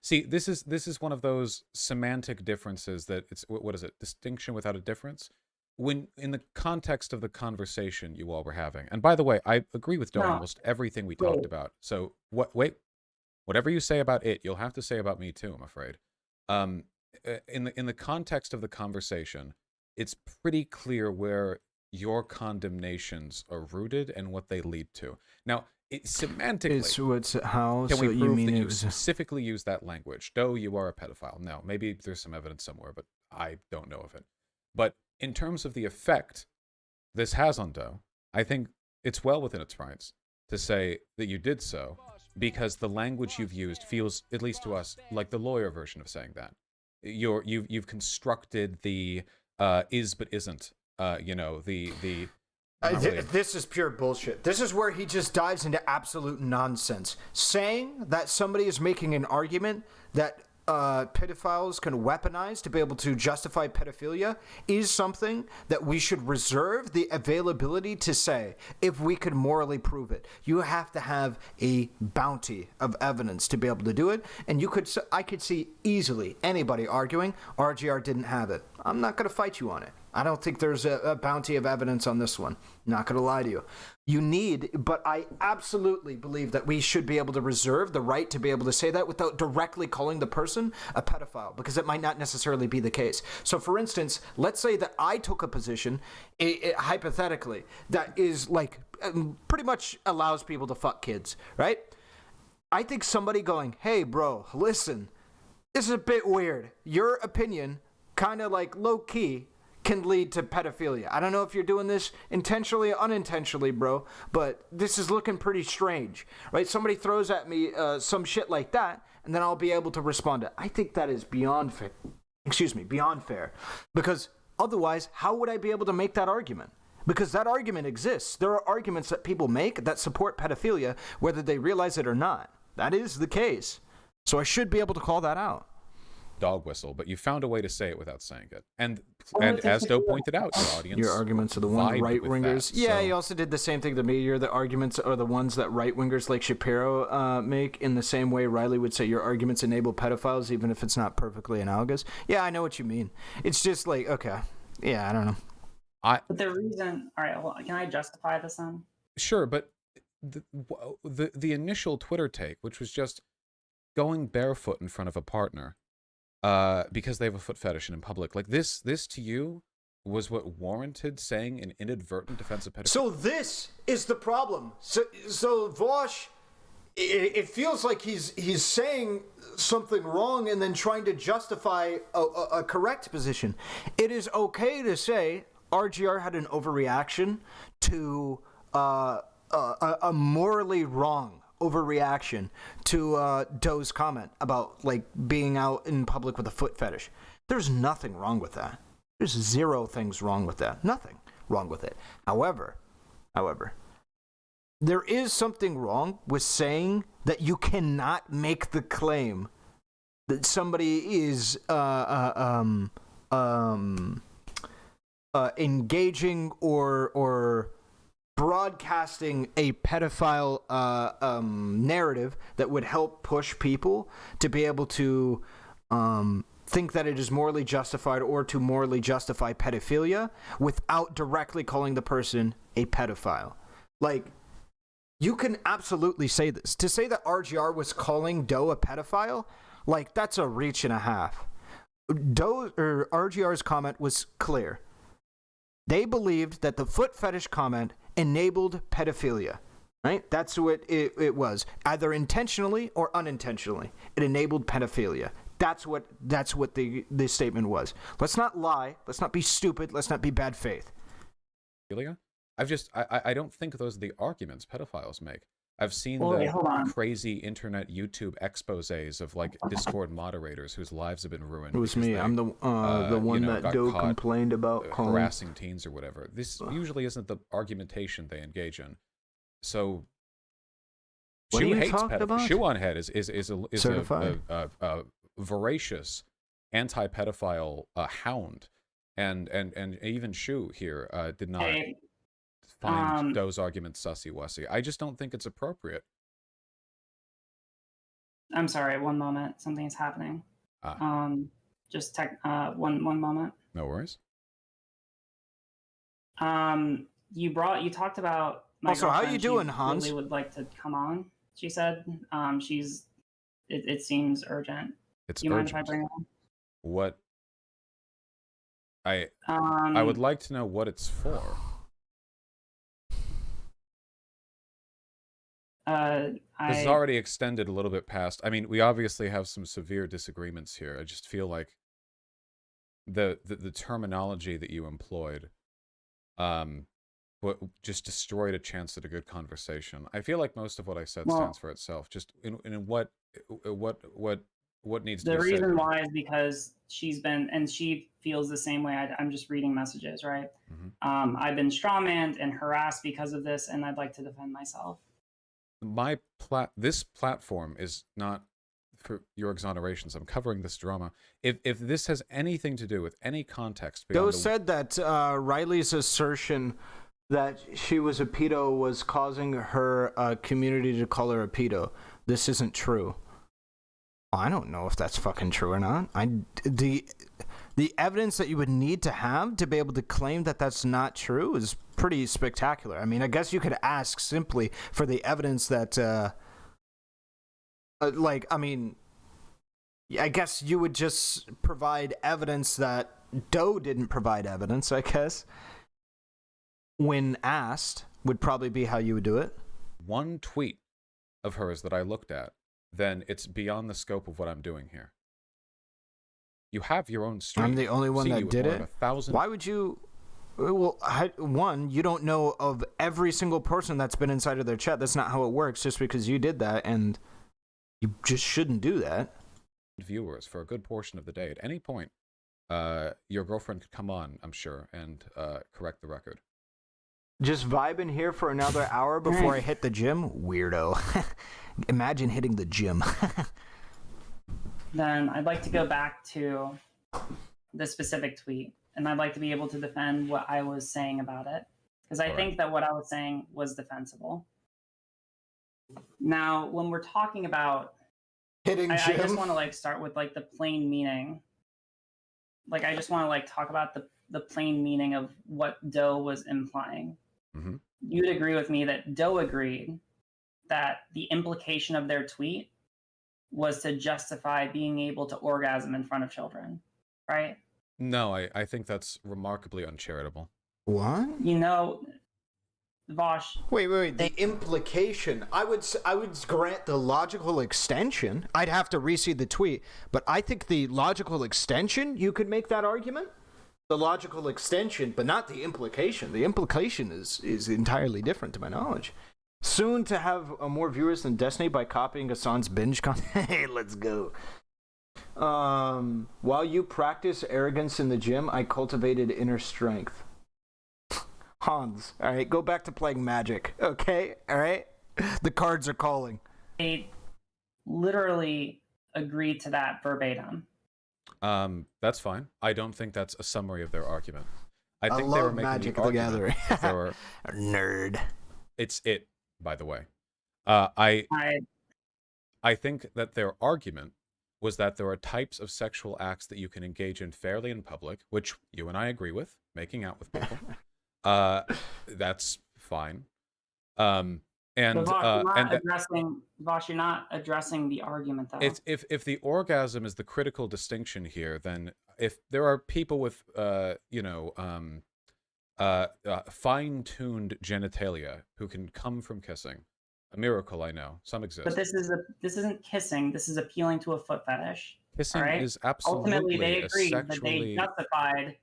see, this is one of those semantic differences that it's, what is it? Distinction without a difference. When in the context of the conversation you all were having, and by the way, I agree with almost everything we talked about. So whatever you say about it, you'll have to say about me too, I'm afraid. In the context of the conversation, it's pretty clear where your condemnations are rooted and what they lead to. Now, semantically, can we prove that you specifically use that language? Doe, you are a pedophile. No, maybe there's some evidence somewhere, but I don't know of it. But in terms of the effect this has on Doe, I think it's well within its rights to say that you did so, because the language you've used feels, at least to us, like the lawyer version of saying that. You've constructed the is but isn't. This is pure bullshit. This is where he just dives into absolute nonsense. Saying that somebody is making an argument that pedophiles can weaponize to be able to justify pedophilia is something that we should reserve the availability to say if we could morally prove it. You have to have a bounty of evidence to be able to do it, and I could see easily anybody arguing RGR didn't have it. I'm not going to fight you on it. I don't think there's a bounty of evidence on this one. Not going to lie to you. But I absolutely believe that we should be able to reserve the right to be able to say that without directly calling the person a pedophile, because it might not necessarily be the case. So, for instance, let's say that I took a position, hypothetically, that is like pretty much allows people to fuck kids, right? I think somebody going, hey, bro, listen, this is a bit weird. Your opinion, kind of like low-key, can lead to pedophilia. I don't know if you're doing this intentionally or unintentionally, bro, but this is looking pretty strange, right? Somebody throws at me some shit like that, and then I'll be able to respond to it. I think that is beyond fair. Beyond fair. Because otherwise, how would I be able to make that argument? Because that argument exists. There are arguments that people make that support pedophilia, whether they realize it or not. That is the case. So I should be able to call that out. Dog whistle, but you found a way to say it without saying it. And as Doe pointed out, your audience, your arguments are the ones right-wingers. Yeah, you also did the same thing to me. The arguments are the ones that right-wingers like Shapiro make, in the same way Riley would say your arguments enable pedophiles, even if it's not perfectly analogous. Yeah, I know what you mean. It's just like, okay. Yeah, I don't know. But the reason... All right, well, can I justify this then? Sure, but the initial Twitter take, which was just going barefoot in front of a partner, because they have a foot fetish and in public, like this to you was what warranted saying an inadvertent defense of pedophilia. So this is the problem. So Vaush, it feels like he's saying something wrong and then trying to justify a correct position. It is okay to say RGR had an overreaction to a morally wrong overreaction to Doe's comment about like being out in public with a foot fetish. There's nothing wrong with that. There's zero things wrong with that. Nothing wrong with it. However, there is something wrong with saying that you cannot make the claim that somebody is engaging or broadcasting a pedophile narrative that would help push people to be able to think that it is morally justified or to morally justify pedophilia without directly calling the person a pedophile. Like, you can absolutely say this. To say that RGR was calling Doe a pedophile, like, that's a reach and a half. RGR's comment was clear. They believed that the foot fetish comment enabled pedophilia, right? That's what it was, either intentionally or unintentionally. It enabled pedophilia. That's what the statement was. Let's not lie. Let's not be stupid. Let's not be bad faith. I don't think those are the arguments pedophiles make. I've seen crazy internet YouTube exposés of like Discord moderators whose lives have been ruined. It was me. I'm the one that Doe complained about harassing teens or whatever. This usually isn't the argumentation they engage in. So, Shu hates pedophiles. Shu on Head is a voracious anti-pedophile hound, and even Shu here did not find Doe's arguments sussy-wussy. I just don't think it's appropriate. I'm sorry, one moment. Something is happening. Just one moment. No worries. You talked about my also, how you doing, Hans? Really would like to come on. She said it seems urgent. It's you urgent. Mind if I bring it on? What? I would like to know what it's for. This is already extended a little bit past. I mean, we obviously have some severe disagreements here. I just feel like the terminology that you employed just destroyed a chance at a good conversation. I feel like most of what I said stands for itself. Just in what needs to be said. The reason why is because she's been, and she feels the same way. I'm just reading messages, right? Mm-hmm. I've been strawmanned and harassed because of this, and I'd like to defend myself. This platform is not for your exonerations. I'm covering this drama. If this has anything to do with any context, Joe said that Riley's assertion that she was a pedo was causing her community to call her a pedo. This isn't true. I don't know if that's fucking true or not. The evidence that you would need to have to be able to claim that that's not true is pretty spectacular. I mean, I guess you could ask simply for the evidence that, I guess you would just provide evidence that Doe didn't provide evidence, I guess. When asked, would probably be how you would do it. One tweet of hers that I looked at, then it's beyond the scope of what I'm doing here. You have your own stream. I'm the only one that did it. Why would you? Well, one, you don't know of every single person that's been inside of their chat. That's not how it works. Just because you did that, and you just shouldn't do that. Viewers for a good portion of the day. At any point, your girlfriend could come on, I'm sure, and correct the record. Just vibing here for another hour before I hit the gym? Weirdo. Imagine hitting the gym. Then I'd like to go back to the specific tweet, and I'd like to be able to defend what I was saying about it, because I think that what I was saying was defensible. Now, when we're talking about hitting I just want to start with the plain meaning. I just want to talk about the plain meaning of what Doe was implying. Mm-hmm. You'd agree with me that Doe agreed that the implication of their tweet was to justify being able to orgasm in front of children, right? No, I think that's remarkably uncharitable. What? Vaush. Wait. The implication. I would grant the logical extension. I'd have to read the tweet, but I think the logical extension, you could make that argument. The logical extension, but not the implication. The implication is entirely different to my knowledge. Soon to have more viewers than Destiny by copying Hassan's binge content. Hey, let's go. While you practice arrogance in the gym, I cultivated inner strength. Hans, all right, go back to playing Magic, okay? All right? The cards are calling. They literally agreed to that verbatim. That's fine. I don't think that's a summary of their argument. I think love they were making Magic the the Gathering. They were, nerd. It's it, by the way. I think that their argument was that there are types of sexual acts that you can engage in fairly in public, which you and I agree with, making out with people. That's fine. Vosh, you're not addressing the argument, though. If the orgasm is the critical distinction here, then if there are people with fine-tuned genitalia who can come from kissing, a miracle, I know, some exist. But this isn't kissing. This is appealing to a foot fetish. Kissing is absolutely ultimately they agreed that they justified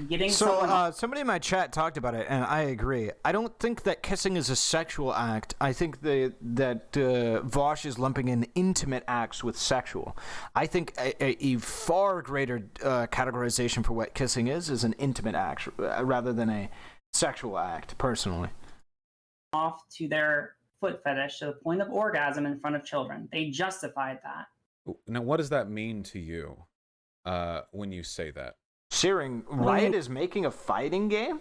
getting someone. Somebody in my chat talked about it, and I agree. I don't think that kissing is a sexual act. I think that Vaush is lumping in intimate acts with sexual. I think a far greater categorization for what kissing is an intimate act rather than a sexual act, personally. Off to their foot fetish to the point of orgasm in front of children. They justified that. Now, what does that mean to you when you say that? Searing, Riot is making a fighting game?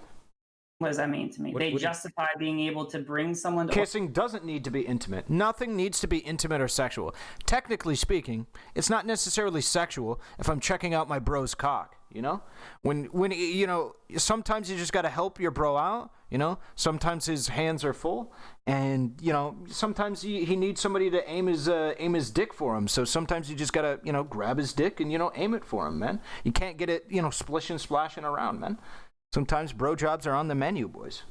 What does that mean to me? They justify being able to bring someone to... Kissing doesn't need to be intimate. Nothing needs to be intimate or sexual. Technically speaking, it's not necessarily sexual if I'm checking out my bro's cock, you know? When you know, sometimes you just got to help your bro out, you know? Sometimes his hands are full, and, you know, sometimes he needs somebody to aim his dick for him. So sometimes you just got to, you know, grab his dick and, you know, aim it for him, man. You can't get it, you know, splishing, splashing around, man. Sometimes bro jobs are on the menu, boys.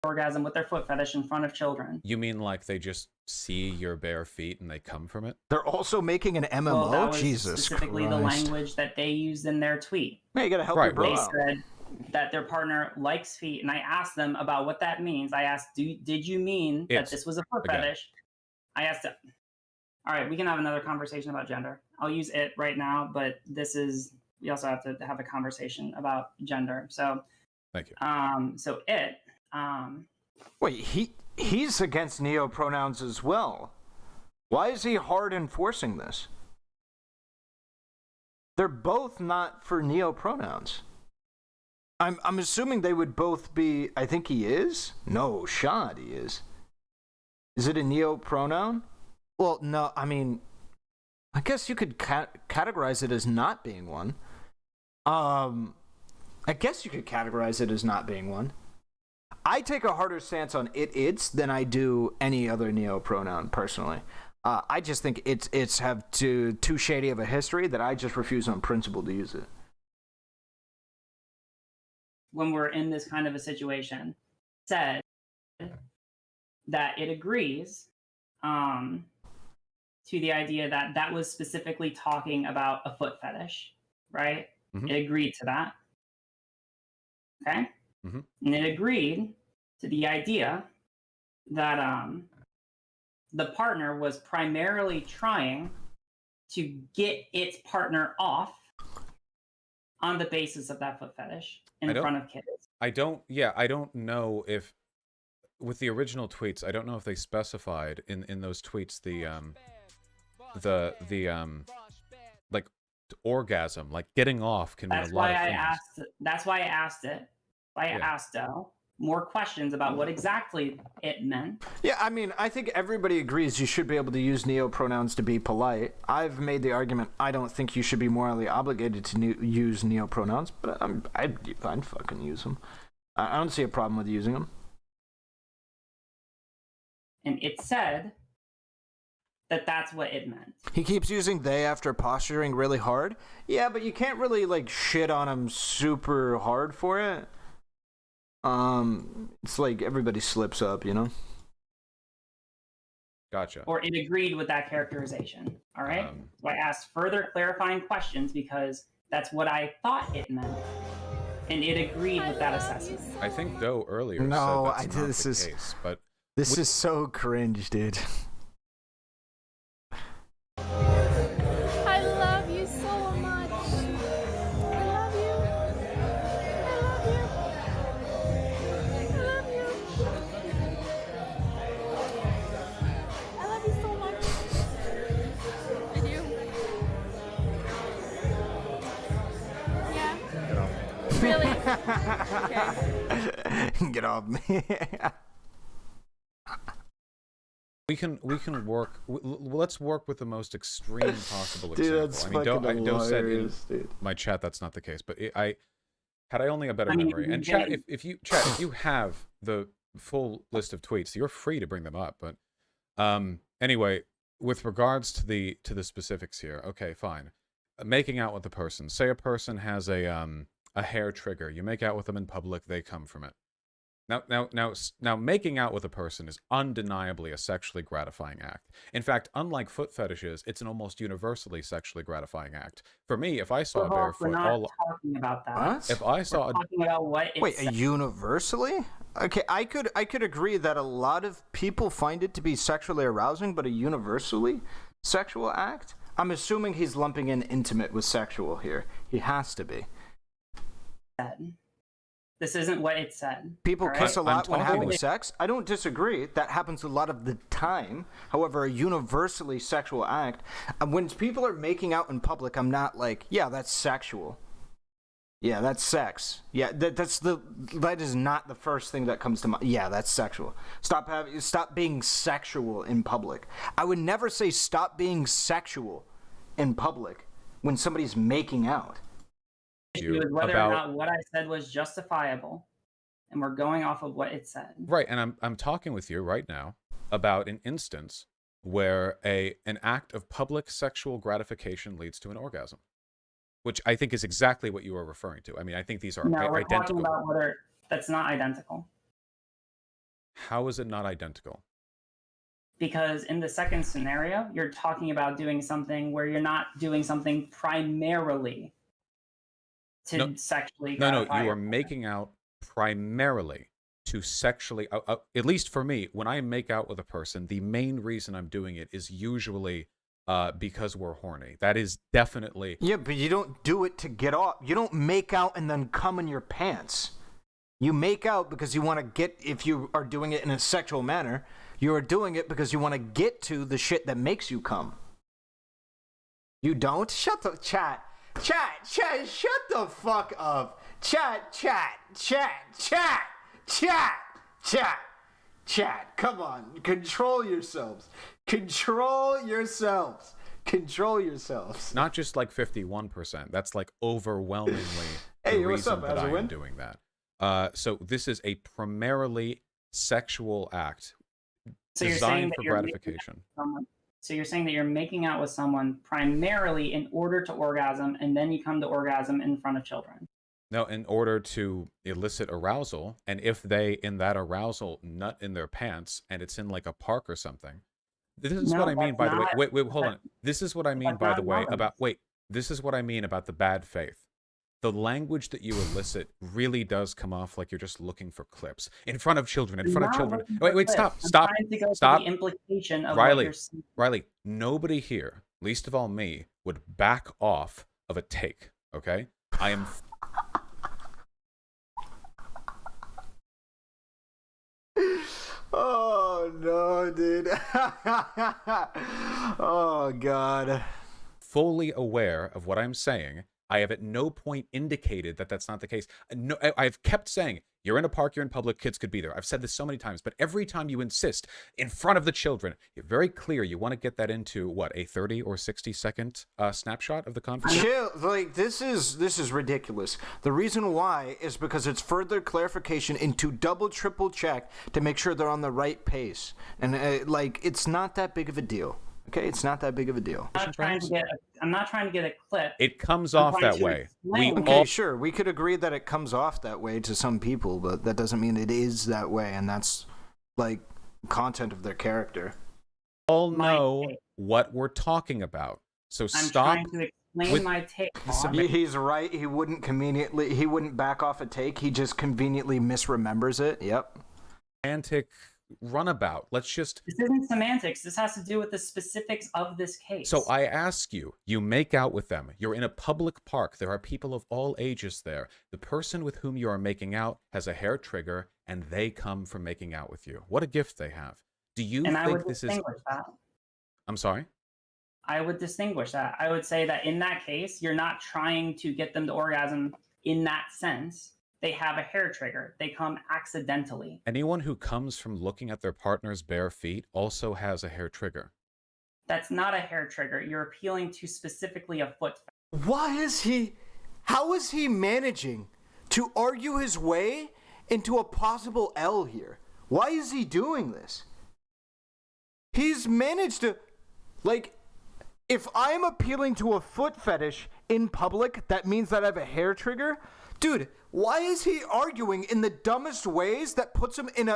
Orgasm with their foot fetish in front of children. You mean like they just see your bare feet and they come from it? They're also making an MMO? Well, that was Jesus specifically Christ. The language that they used in their tweet. Yeah, you gotta help your bro They out. said that their partner likes feet, and I asked them about what that means. I asked, did you mean that this was a foot fetish? I asked them. All right, we can have another conversation about gender. I'll use it right now, but we also have to have a conversation about gender. So, thank you. Wait, he's against neopronouns as well. Why is he hard enforcing this? They're both not for neopronouns. I'm assuming they would both be. I think he is. No shot, he is. Is it a neopronoun? Well, no. I mean, I guess you could categorize it as not being one. I guess you could categorize it as not being one. I take a harder stance on it's than I do any other neopronoun, personally. I just think it's have too shady of a history that I just refuse on principle to use it. When we're in this kind of a situation, said that it agrees to the idea that that was specifically talking about a foot fetish, right? Mm-hmm. It agreed to that. Okay? Mm-hmm. And it agreed to the idea that the partner was primarily trying to get its partner off on the basis of that foot fetish in front of kids. I don't know if, with the original tweets, I don't know if they specified in those tweets the like orgasm, like getting off can mean a lot of things. That's why I asked it. I asked more questions about what exactly it meant. Yeah, I mean, I think everybody agrees you should be able to use neopronouns to be polite. I've made the argument I don't think you should be morally obligated to use neopronouns, but I'd fucking use them. I don't see a problem with using them. And it said that that's what it meant. He keeps using they after posturing really hard. Yeah, but you can't really, like, shit on him super hard for it. It's like everybody slips up, you know? Gotcha. Or it agreed with that characterization, all right? So I asked further clarifying questions because that's what I thought it meant. And it agreed with that assessment. I think Doe earlier said that's not the case, but... This is so cringe, dude. I love you so much. I love you. I love you. I love you. I love you so much. I do. Yeah. Really? Okay. Get off me. We can work. Let's work with the most extreme possible example. Dude, that's Doe said in dude. My chat that's not the case, but I only a better memory. And chat, if you have the full list of tweets, you're free to bring them up. But anyway, with regards to the specifics here, okay, fine. Making out with the person. Say a person has a hair trigger. You make out with them in public, they come from it. Now, making out with a person is undeniably a sexually gratifying act. In fact, unlike foot fetishes, it's an almost universally sexually gratifying act. For me, if I saw a bare foot, we're not talking about that. What? If I saw talking about what Wait, universally? Okay, I could agree that a lot of people find it to be sexually arousing, but a universally sexual act? I'm assuming he's lumping in intimate with sexual here. He has to be. This isn't what it said. People kiss a lot when having sex. I don't disagree. That happens a lot of the time. However, a universally sexual act, when people are making out in public, I'm not like, yeah, that's sexual. Yeah, that's sex. Yeah, that is not the first thing that comes to mind. Yeah, that's sexual. Stop being sexual in public. I would never say stop being sexual in public when somebody's making out. It was whether or not what I said was justifiable, and we're going off of what it said. Right, and I'm talking with you right now about an instance where an act of public sexual gratification leads to an orgasm, which I think is exactly what you are referring to. I mean, I think these are we're identical. talking about whether that's not identical. How is it not identical? Because in the second scenario, you're talking about doing something where you're not doing something primarily to sexually gratify. No, you are making out primarily to sexually, at least for me, when I make out with a person, the main reason I'm doing it is usually because we're horny. That is definitely... Yeah, but you don't do it to get off. You don't make out and then come in your pants. You make out because you want to get, if you are doing it in a sexual manner, you are doing it because you want to get to the shit that makes you come. You don't? Shut the... Chat, shut the fuck up. Chat. Come on. Control yourselves. Not just like 51%. That's like overwhelmingly hey, the what's reason up, that I am Azwin? doing that. So this is a primarily sexual act designed for gratification. So you're saying that you're making out with someone primarily in order to orgasm, and then you come to orgasm in front of children. No, in order to elicit arousal, and if they, in that arousal, nut in their pants, and it's in like a park or something. This is what I mean, by the way. Wait, hold on. This is what I mean, by the way, this is what I mean about the bad faith. The language that you elicit really does come off like you're just looking for clips in front of children. Wait, stop. The implication of Riley, nobody here, least of all me, would back off of a take. Okay, I am. Oh no, dude. Oh god. Fully aware of what I'm saying. I have at no point indicated that that's not the case. No, I've kept saying, you're in a park, you're in public, kids could be there. I've said this so many times, but every time you insist in front of the children, you're very clear you want to get that into, what, a 30 or 60 second snapshot of the conversation? Chill, like, this is ridiculous. The reason why is because it's further clarification into double, triple check to make sure they're on the right pace. And, it's not that big of a deal. Okay, it's not that big of a deal. I'm not trying to get a clip. It comes off that way. Sure, we could agree that it comes off that way to some people, but that doesn't mean it is that way, and that's like content of their character. All know what we're talking about. So stop. I'm trying to explain my take. He's right. He wouldn't back off a take. He just conveniently misremembers it. Yep. Semantic runabout. Let's just... This isn't semantics. This has to do with the specifics of this case. So I ask you, you make out with them. You're in a public park. There are people of all ages there. The person with whom you are making out has a hair trigger, and they come from making out with you. What a gift they have. Do you think this is... that. I'm sorry? I would distinguish that. I would say that in that case, you're not trying to get them to orgasm in that sense. They have a hair trigger. They come accidentally. Anyone who comes from looking at their partner's bare feet also has a hair trigger. That's not a hair trigger. You're appealing to specifically a foot. How is he managing to argue his way into a possible L here? Why is he doing this? He's managed to, if I'm appealing to a foot fetish in public, that means that I have a hair trigger? Dude, why is he arguing in the dumbest ways that puts him in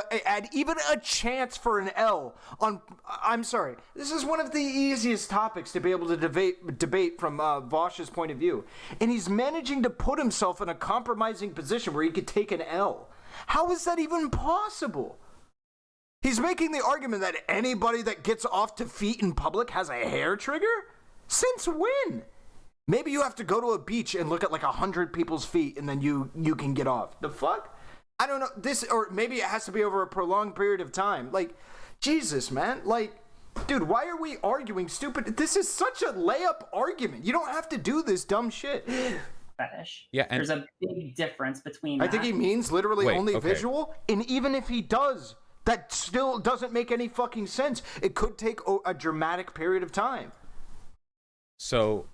even a chance for an L on... I'm sorry. This is one of the easiest topics to be able to debate from Vaush's point of view. And he's managing to put himself in a compromising position where he could take an L. How is that even possible? He's making the argument that anybody that gets off to feet in public has a hair trigger? Since when? Maybe you have to go to a beach and look at 100 people's feet and then you can get off. The fuck? I don't know. Or maybe it has to be over a prolonged period of time. Jesus, man. Dude, why are we arguing stupid? This is such a layup argument. You don't have to do this dumb shit. fetish. Yeah, and there's a big difference between I think he means literally Wait, only okay. visual, and even if he does, that still doesn't make any fucking sense. It could take a dramatic period of time. So,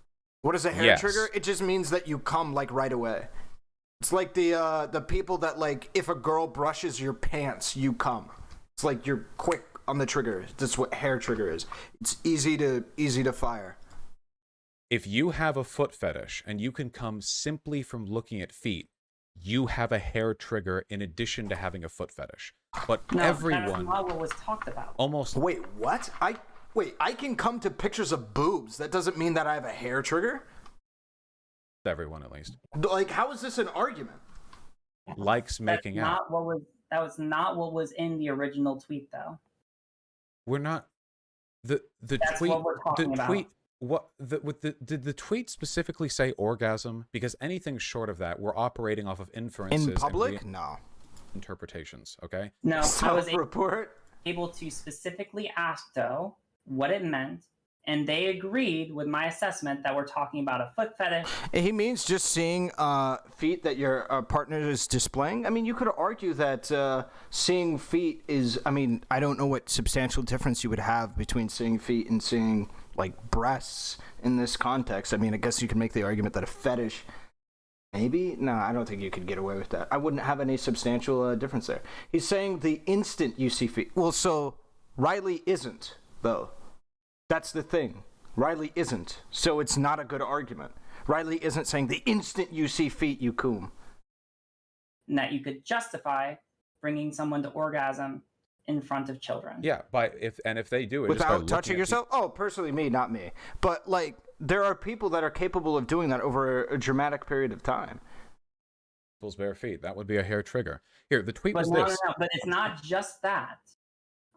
what is a hair yes. trigger? It just means that you come like right away. It's like the people that like if a girl brushes your pants, you come. It's like you're quick on the trigger. That's what hair trigger is. It's easy to fire. if you have a foot fetish and you can come simply from looking at feet, you have a hair trigger in addition to having a foot fetish. But No, everyone, that's not what was talked about. almost Wait, what? I can come to pictures of boobs. That doesn't mean that I have a hair trigger? everyone at least Like, how is this an argument? likes making out. That was not what was in the original tweet, though. We're not the That's tweet. what we're talking about. Tweet. Did the tweet specifically say orgasm? Because anything short of that, we're operating off of inferences In public? and No. interpretations. Okay. No, I was Self-report? able to specifically ask, though, what it meant, and they agreed with my assessment that we're talking about a foot fetish. He means just seeing feet that your partner is displaying. I mean, you could argue that seeing feet is, I mean, I don't know what substantial difference you would have between seeing feet and seeing, like, breasts in this context. I mean, I guess you could make the argument that a fetish, maybe? No, I don't think you could get away with that. I wouldn't have any substantial difference there. He's saying the instant you see feet. Well, so Riley isn't, though. That's the thing. Riley isn't. So it's not a good argument. Riley isn't saying the instant you see feet, you coom. And that you could justify bringing someone to orgasm in front of children. Yeah, if they do it just by Without looking touching at yourself? Oh, personally, me, not me. But, like, there are people that are capable of doing that over a dramatic period of time. people's bare feet, that would be a hair trigger. Here, the tweet But was no, this. but it's not just that.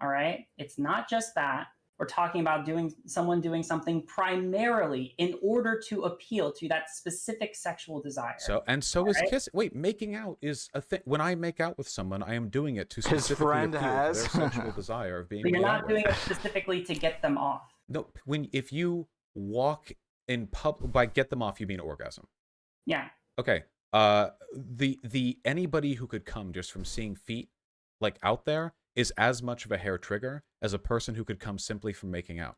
All right? It's not just that. We're talking about someone doing something primarily in order to appeal to that specific sexual desire. So is Right? kiss. Wait, making out is a thing. When I make out with someone, I am doing it to His specifically friend appeal has. to their sexual desire of being But you're made out not with. doing it specifically to get them off. No, if you walk in public, by get them off, you mean orgasm. Yeah. Okay. The anybody who could come just from seeing feet, like out there, is as much of a hair trigger as a person who could come simply from making out.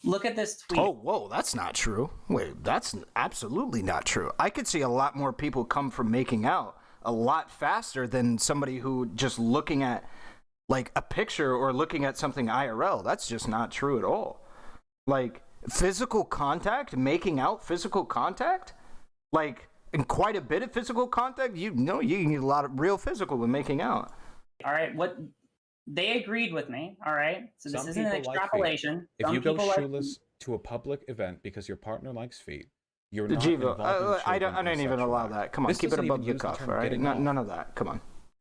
Look at this tweet. Oh, whoa, that's not true. Wait, that's absolutely not true. I could see a lot more people come from making out a lot faster than somebody who just looking at, like, a picture or looking at something IRL. That's just not true at all. Like, physical contact, making out physical contact, like, and quite a bit of physical contact, you know, you can get a lot of real physical with making out. All right. What they agreed with me. All right. So this Some isn't an people like feet. extrapolation. If Some you go people like shoeless to a public event because your partner likes feet, you're not Jiva, involving I children don't in a even sexual allow act. that. Come on, This keep it doesn't above even the use the cuff, term all right? getting off. None of that. Come on,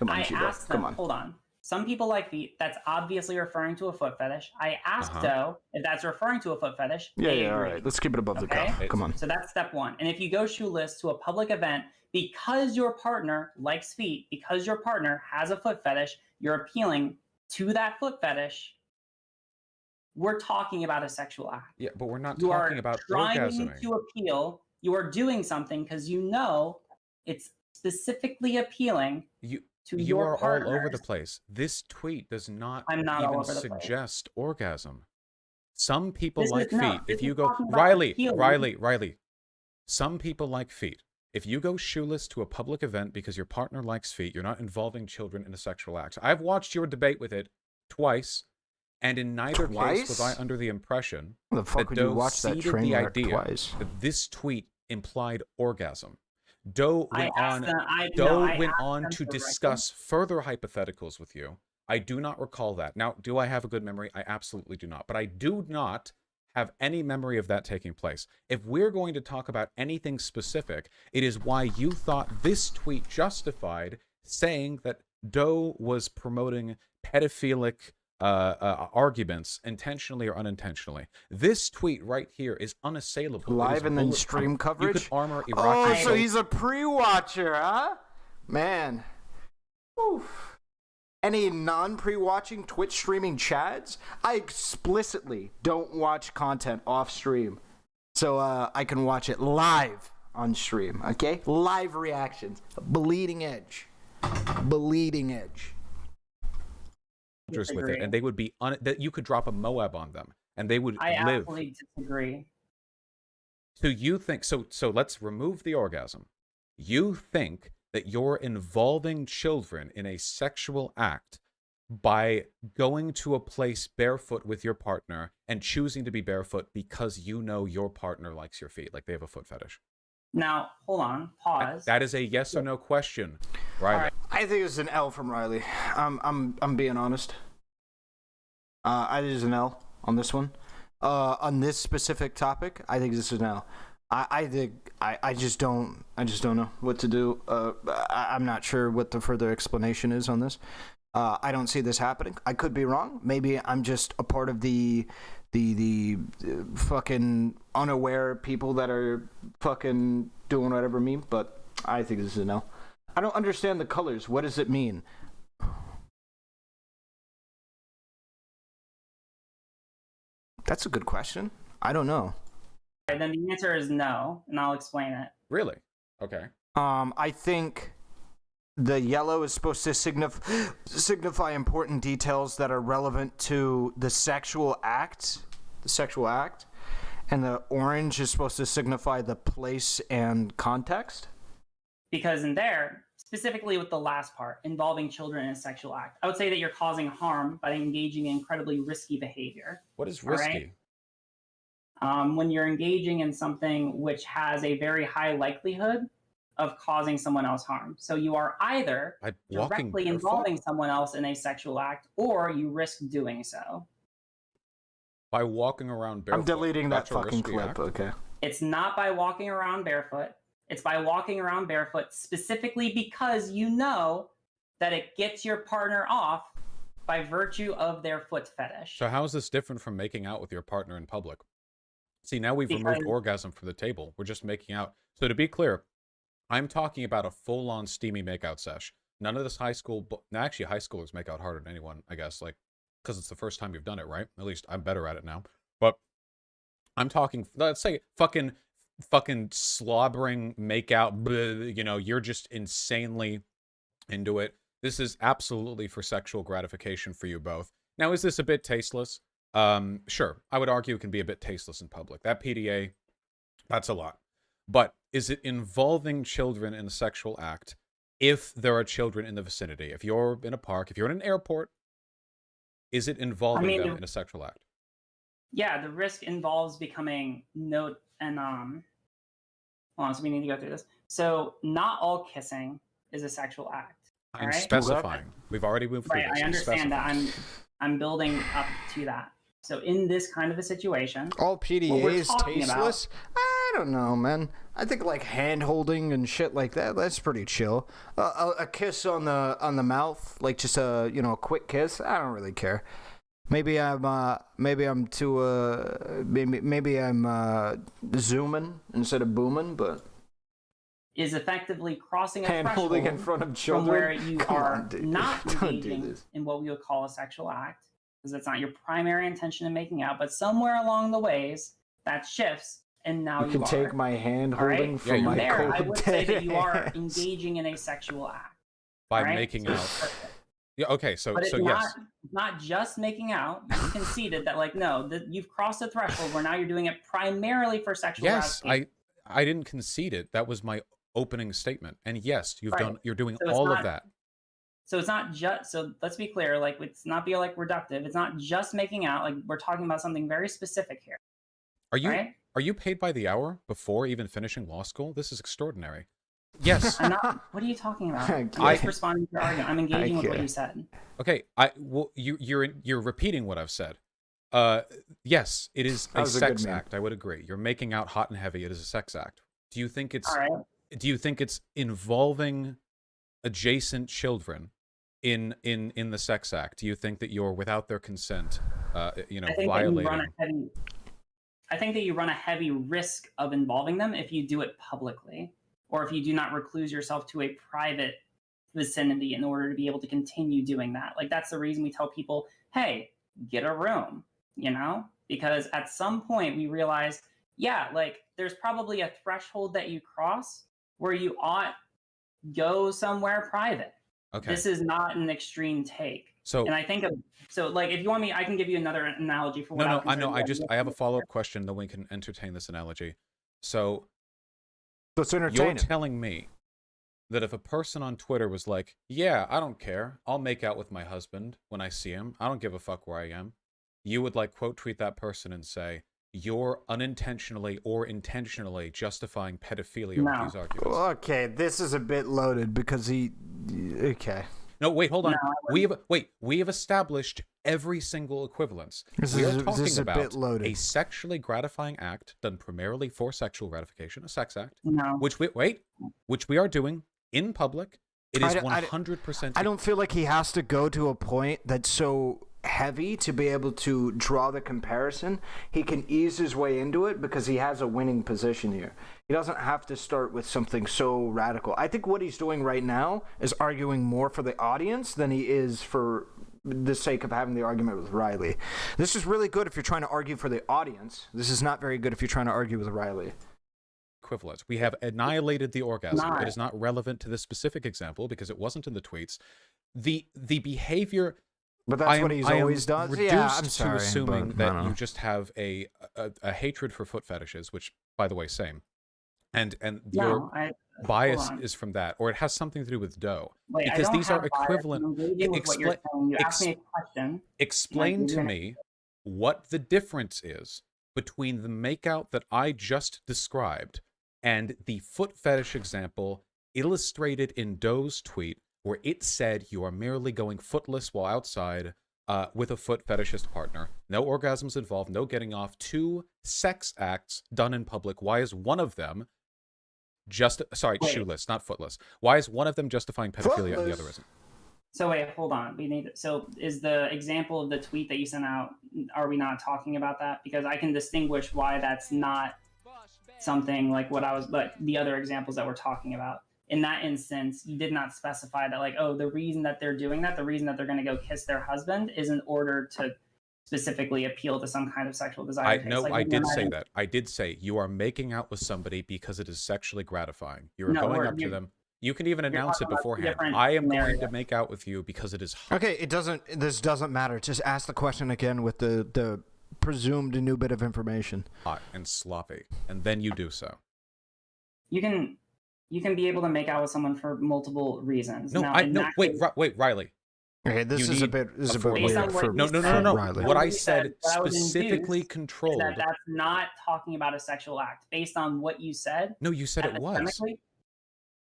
I Jiva. asked them, Come on. hold on. Some people like feet. That's obviously referring to a foot fetish. I asked, though, if that's referring to a foot fetish. Yeah, They yeah, all agreed. right. Let's keep it above the Okay. cuff. Come on. So that's step one. And if you go shoeless to a public event because your partner likes feet, because your partner has a foot fetish, you're appealing to that foot fetish. We're talking about a sexual act. Yeah, but we're not You are talking about trying orgasming. to appeal. You are doing something because you know it's specifically appealing to You your are partners. all over the place. This tweet does not I'm not all even over the place. suggest orgasm. Some people This like is- no, feet. this If you is go talking about Riley, appealing. some people like feet. If you go shoeless to a public event because your partner likes feet, you're not involving children in a sexual act. I've watched your debate with it twice, and in neither case was I Twice? under the impression How the fuck that would you Doe watch that seeded train the wreck idea twice? that this tweet implied orgasm. Doe I went asked on. them- I- Doe no, I went asked on them to directly. discuss further hypotheticals with you. I do not recall that. Now, do I have a good memory? I absolutely do not. But I do not have any memory of that taking place. If we're going to talk about anything specific, it is why you thought this tweet justified saying that Doe was promoting pedophilic arguments intentionally or unintentionally. This tweet right here is unassailable. It Live is and then bulletproof. stream You coverage? could armor Oh, Iraqi so he's a pre-watcher, huh? Man. Oof. Any non-pre-watching Twitch streaming chads? I explicitly don't watch content off stream. So I can watch it live on stream, okay? Live reactions. Bleeding edge. Bleeding edge. With it, and they would be that you could drop a Moab on them, and they would I live. absolutely disagree. So you think so? Let's remove the orgasm. You think that you're involving children in a sexual act by going to a place barefoot with your partner and choosing to be barefoot because you know your partner likes your feet, like they have a foot fetish. Now, hold on, pause. That is a yes or no question, Riley. Right. I think it's an L from Riley. I'm being honest. I think it's an L on this one. On this specific topic, I think this is an L. I think I just don't know what to do. I'm not sure what the further explanation is on this. I don't see this happening. I could be wrong. Maybe I'm just a part of the fucking unaware people that are fucking doing whatever meme, but I think this is a no. I don't understand the colors. What does it mean? That's a good question. I don't know. Right, then the answer is no, and I'll explain it. Really? Okay. I think the yellow is supposed to signify important details that are relevant to the sexual act, and the orange is supposed to signify the place and context. Because in there, specifically with the last part, involving children in a sexual act, I would say that you're causing harm by engaging in incredibly risky behavior. What is risky? Right? When you're engaging in something which has a very high likelihood of causing someone else harm. So you are either directly involving someone else in a sexual act, or you risk doing so. By walking around barefoot. I'm deleting that fucking clip, act. Okay. It's not by walking around barefoot. It's by walking around barefoot specifically because you know that it gets your partner off by virtue of their foot fetish. So how is this different from making out with your partner in public? See, now we've removed orgasm from the table. We're just making out. So to be clear, I'm talking about a full-on steamy makeout sesh. None of this high school... Actually, high schoolers make out harder than anyone, I guess, like, because it's the first time you've done it, right? At least I'm better at it now. But I'm talking, let's say, fucking slobbering makeout, bleh, you know, you're just insanely into it. This is absolutely for sexual gratification for you both. Now, is this a bit tasteless? Sure. I would argue it can be a bit tasteless in public. That PDA, that's a lot. But is it involving children in a sexual act if there are children in the vicinity? If you're in a park, if you're in an airport, is it involving them in a sexual act? Yeah, the risk involves becoming hold on, so we need to go through this. So not all kissing is a sexual act. I'm specifying. We've already moved through this. I understand that. I'm building up to that. So in this kind of a situation, all PDAs tasteless? I don't know, man. I think like hand holding and shit like that, that's pretty chill. A kiss on the mouth, like just a quick kiss, I don't really care. Maybe I'm zooming instead of booming, but is effectively crossing a hand threshold holding in front of children from where you are on, not engaging in what we would call a sexual act, because that's not your primary intention in making out, but somewhere along the ways that shifts, and now you can are. take my hand holding from my there, I would say that you are hands. engaging in a sexual act by making out. Yeah. Okay. So but so yes, not just making out. You conceded that, like, no, you've crossed a threshold where now you're doing it primarily for sexual. Yes, I didn't concede it. That was my opening statement. And yes, you're doing all of that. So it's not just, so let's be clear, like, it's not be like reductive. It's not just making out. Like, we're talking about something very specific here. Are you paid by the hour before even finishing law school? This is extraordinary. Yes. I'm not, what are you talking about? I'm just responding to your argument. I'm engaging with what you said. Okay. You're repeating what I've said. Yes, it is a sex act. I would agree. You're making out hot and heavy. It is a sex act. Do you think it's involving adjacent children in the sex act? Do you think that you're without their consent, violating? I think that you run a heavy risk of involving them if you do it publicly, or if you do not recluse yourself to a private vicinity in order to be able to continue doing that. Like, that's the reason we tell people, hey, get a room, because at some point we realize yeah, like there's probably a threshold that you cross where you ought go somewhere private. Okay. This is not an extreme take. So, and I think so. Like, if you want me, I can give you another analogy for what. No, I know. I have a follow-up question, then we can entertain this analogy. So, let's entertain you're it. telling me that if a person on Twitter was like, "Yeah, I don't care. I'll make out with my husband when I see him. I don't give a fuck where I am," you would like quote tweet that person and say, "You're unintentionally or intentionally justifying pedophilia with these arguments." Okay, this is a bit loaded because okay. No, wait, hold on. We have established every single equivalence. We are talking about a sexually gratifying act done primarily for sexual gratification, a sex act, which we are doing in public. It is 100%. I don't feel like he has to go to a point that's so heavy to be able to draw the comparison. He can ease his way into it because he has a winning position here. He doesn't have to start with something so radical. I think what he's doing right now is arguing more for the audience than he is for the sake of having the argument with Riley. This is really good if you're trying to argue for the audience. This is not very good if you're trying to argue with Riley. Equivalent. We have annihilated the orgasm. It is not relevant to this specific example because it wasn't in the tweets. The behavior. But that's what he's always done. Reduced yeah, I'm sorry, to assuming that you just have a hatred for foot fetishes, which, by the way, same. And your bias is from that, or it has something to do with dough. Wait, because these are equivalent. You asked me a question. Explain to me what the difference is between the makeout that I just described and the foot fetish example illustrated in Doe's tweet, where it said you are merely going footless while outside with a foot fetishist partner. No orgasms involved, no getting off. 2 sex acts done in public. Why is one of them shoeless, not footless? Why is one of them justifying pedophilia and the other isn't? So wait, hold on. So is the example of the tweet that you sent out, are we not talking about that? Because I can distinguish why that's not something like the other examples that we're talking about. In that instance, you did not specify that, like, oh, the reason that they're doing that, the reason that they're going to go kiss their husband is in order to specifically appeal to some kind of sexual desire. I did say that. I did say you are making out with somebody because it is sexually gratifying. You're going up to them. You can even announce it beforehand. I am going to make out with you because it is hot. Okay, this doesn't matter. Just ask the question again with the presumed new bit of information. Hot and sloppy, and then you do so. You can be able to make out with someone for multiple reasons. Wait, Riley. Okay, this is a bit weird for No. Riley. What I said specifically controlled. That's not talking about a sexual act. Based on what you said. No, you said it was.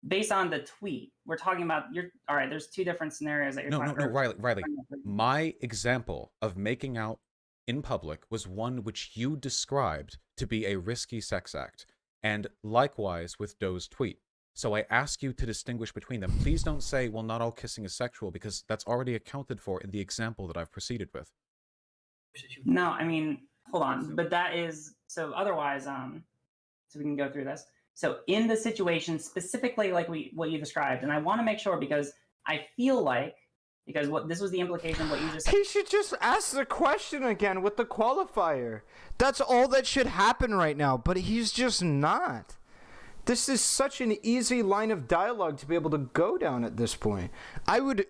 Based on the tweet, we're talking about. All right. There's 2 different scenarios that you're talking about. No, Riley. My example of making out in public was one which you described to be a risky sex act. And likewise with Doe's tweet. So I ask you to distinguish between them. Please don't say, well, not all kissing is sexual, because that's already accounted for in the example that I've proceeded with. No, I mean, hold on. But that is, so otherwise, so we can go through this. So in the situation, specifically like what you described, and I want to make sure because I feel like, because this was the implication of what you just said. He should just ask the question again with the qualifier. That's all that should happen right now, but he's just not. This is such an easy line of dialogue to be able to go down at this point.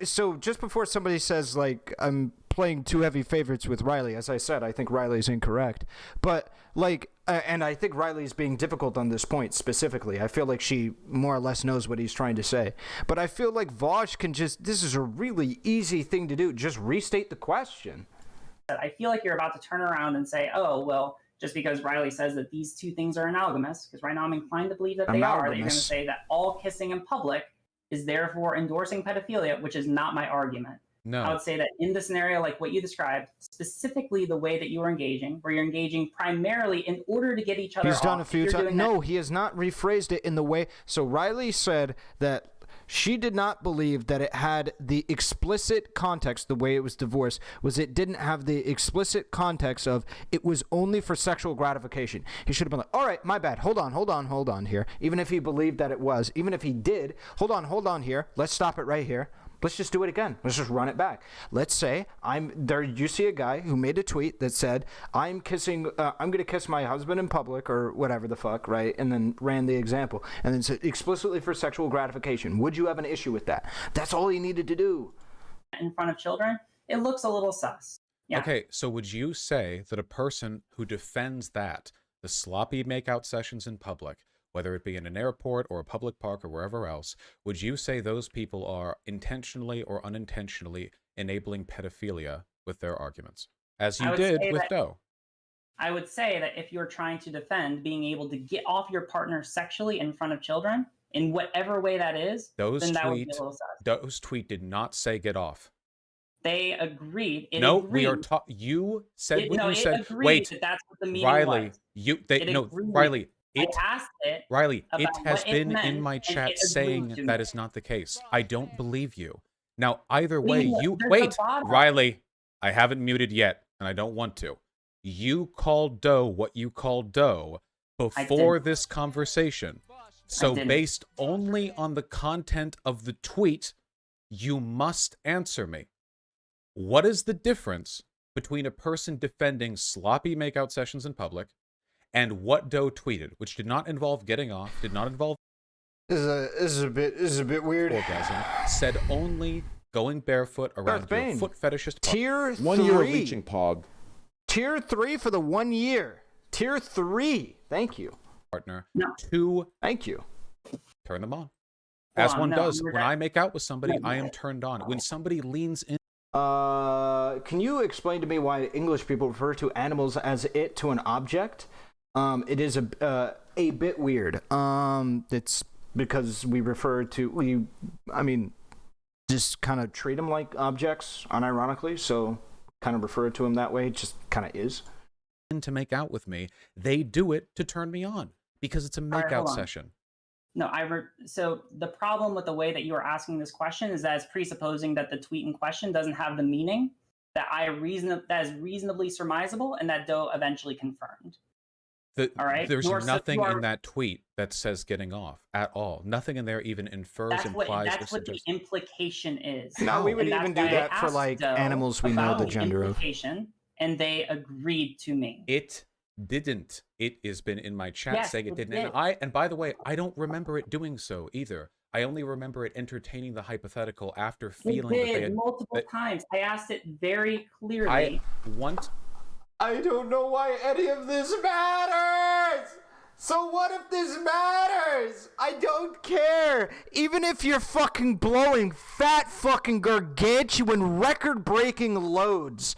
So just before somebody says, like, I'm playing 2 heavy favorites with Riley, as I said, I think Riley's incorrect. But, like, and I think Riley's being difficult on this point specifically. I feel like she more or less knows what he's trying to say. But I feel like Vaush can this is a really easy thing to do. Just restate the question. I feel like you're about to turn around and say, oh, well, just because Riley says that these 2 things are analogous, because right now I'm inclined to believe that they are, that you're going to say that all kissing in public is therefore endorsing pedophilia, which is not my argument. No. I would say that in the scenario like what you described, specifically the way that you were engaging, where you're engaging primarily in order to get each other off. He's done a few times. No, he has not rephrased it in the way. So Riley said that she did not believe that it had the explicit context, the way it was divorced, was it didn't have the explicit context of it was only for sexual gratification. He should have been like, all right, my bad. Hold on here. Even if he believed that it was, even if he did, hold on here. Let's stop it right here. Let's just do it again. Let's just run it back. Let's say I'm there. You see a guy who made a tweet that said, I'm going to kiss my husband in public or whatever the fuck, right? And then ran the example and then said explicitly for sexual gratification. Would you have an issue with that? That's all he needed to do. In front of children, it looks a little sus. Yeah. Okay, so would you say that a person who defends that, the sloppy makeout sessions in public, whether it be in an airport or a public park or wherever else, would you say those people are intentionally or unintentionally enabling pedophilia with their arguments? As you did with Doe. I would say that if you're trying to defend being able to get off your partner sexually in front of children, in whatever way that is, then that would be a little sus. Doe's tweet did not say get off. They agreed. We are you said what you said. Wait, that's what the meaning Riley, was. Riley, I asked it. Riley, it has been meant, in my chat saying that is not the case. I don't believe you. Now, either way, Riley, I haven't muted yet, and I don't want to. You called Doe what you called Doe before this conversation. So based only on the content of the tweet, you must answer me. What is the difference between a person defending sloppy makeout sessions in public and what Doe tweeted, which did not involve getting off, did not involve This is a bit weird. Orgasm, said only going barefoot around your foot fetishist. Tier 3. 1 year of reaching pog. Tier 3 for the 1 year. Tier 3. Thank you. Partner. No. 2. Thank you. Turn them on. As one does. When I make out with somebody, I am turned on. When somebody leans in. Can you explain to me why English people refer to animals as it to an object? It is a bit weird. It's because we refer to just kind of treat them like objects, unironically. So kind of refer to them that way. It just kind of is. To make out with me, they do it to turn me on because it's a makeout session. No, so the problem with the way that you are asking this question is that it's presupposing that the tweet in question doesn't have the meaning that that is reasonably surmisable and that Doe eventually confirmed. All right. There's nothing in that tweet that says getting off at all. Nothing in there even infers, implies. That's what the implication is. No, we would even do that for like animals we know the gender of. And they agreed to me. It didn't. It has been in my chat saying it didn't. And by the way, I don't remember it doing so either. I only remember it entertaining the hypothetical after feeling that they had multiple times. I asked it very clearly. I don't know why any of this matters. So what if this matters? I don't care. Even if you're fucking blowing fat fucking gargantuan record-breaking loads,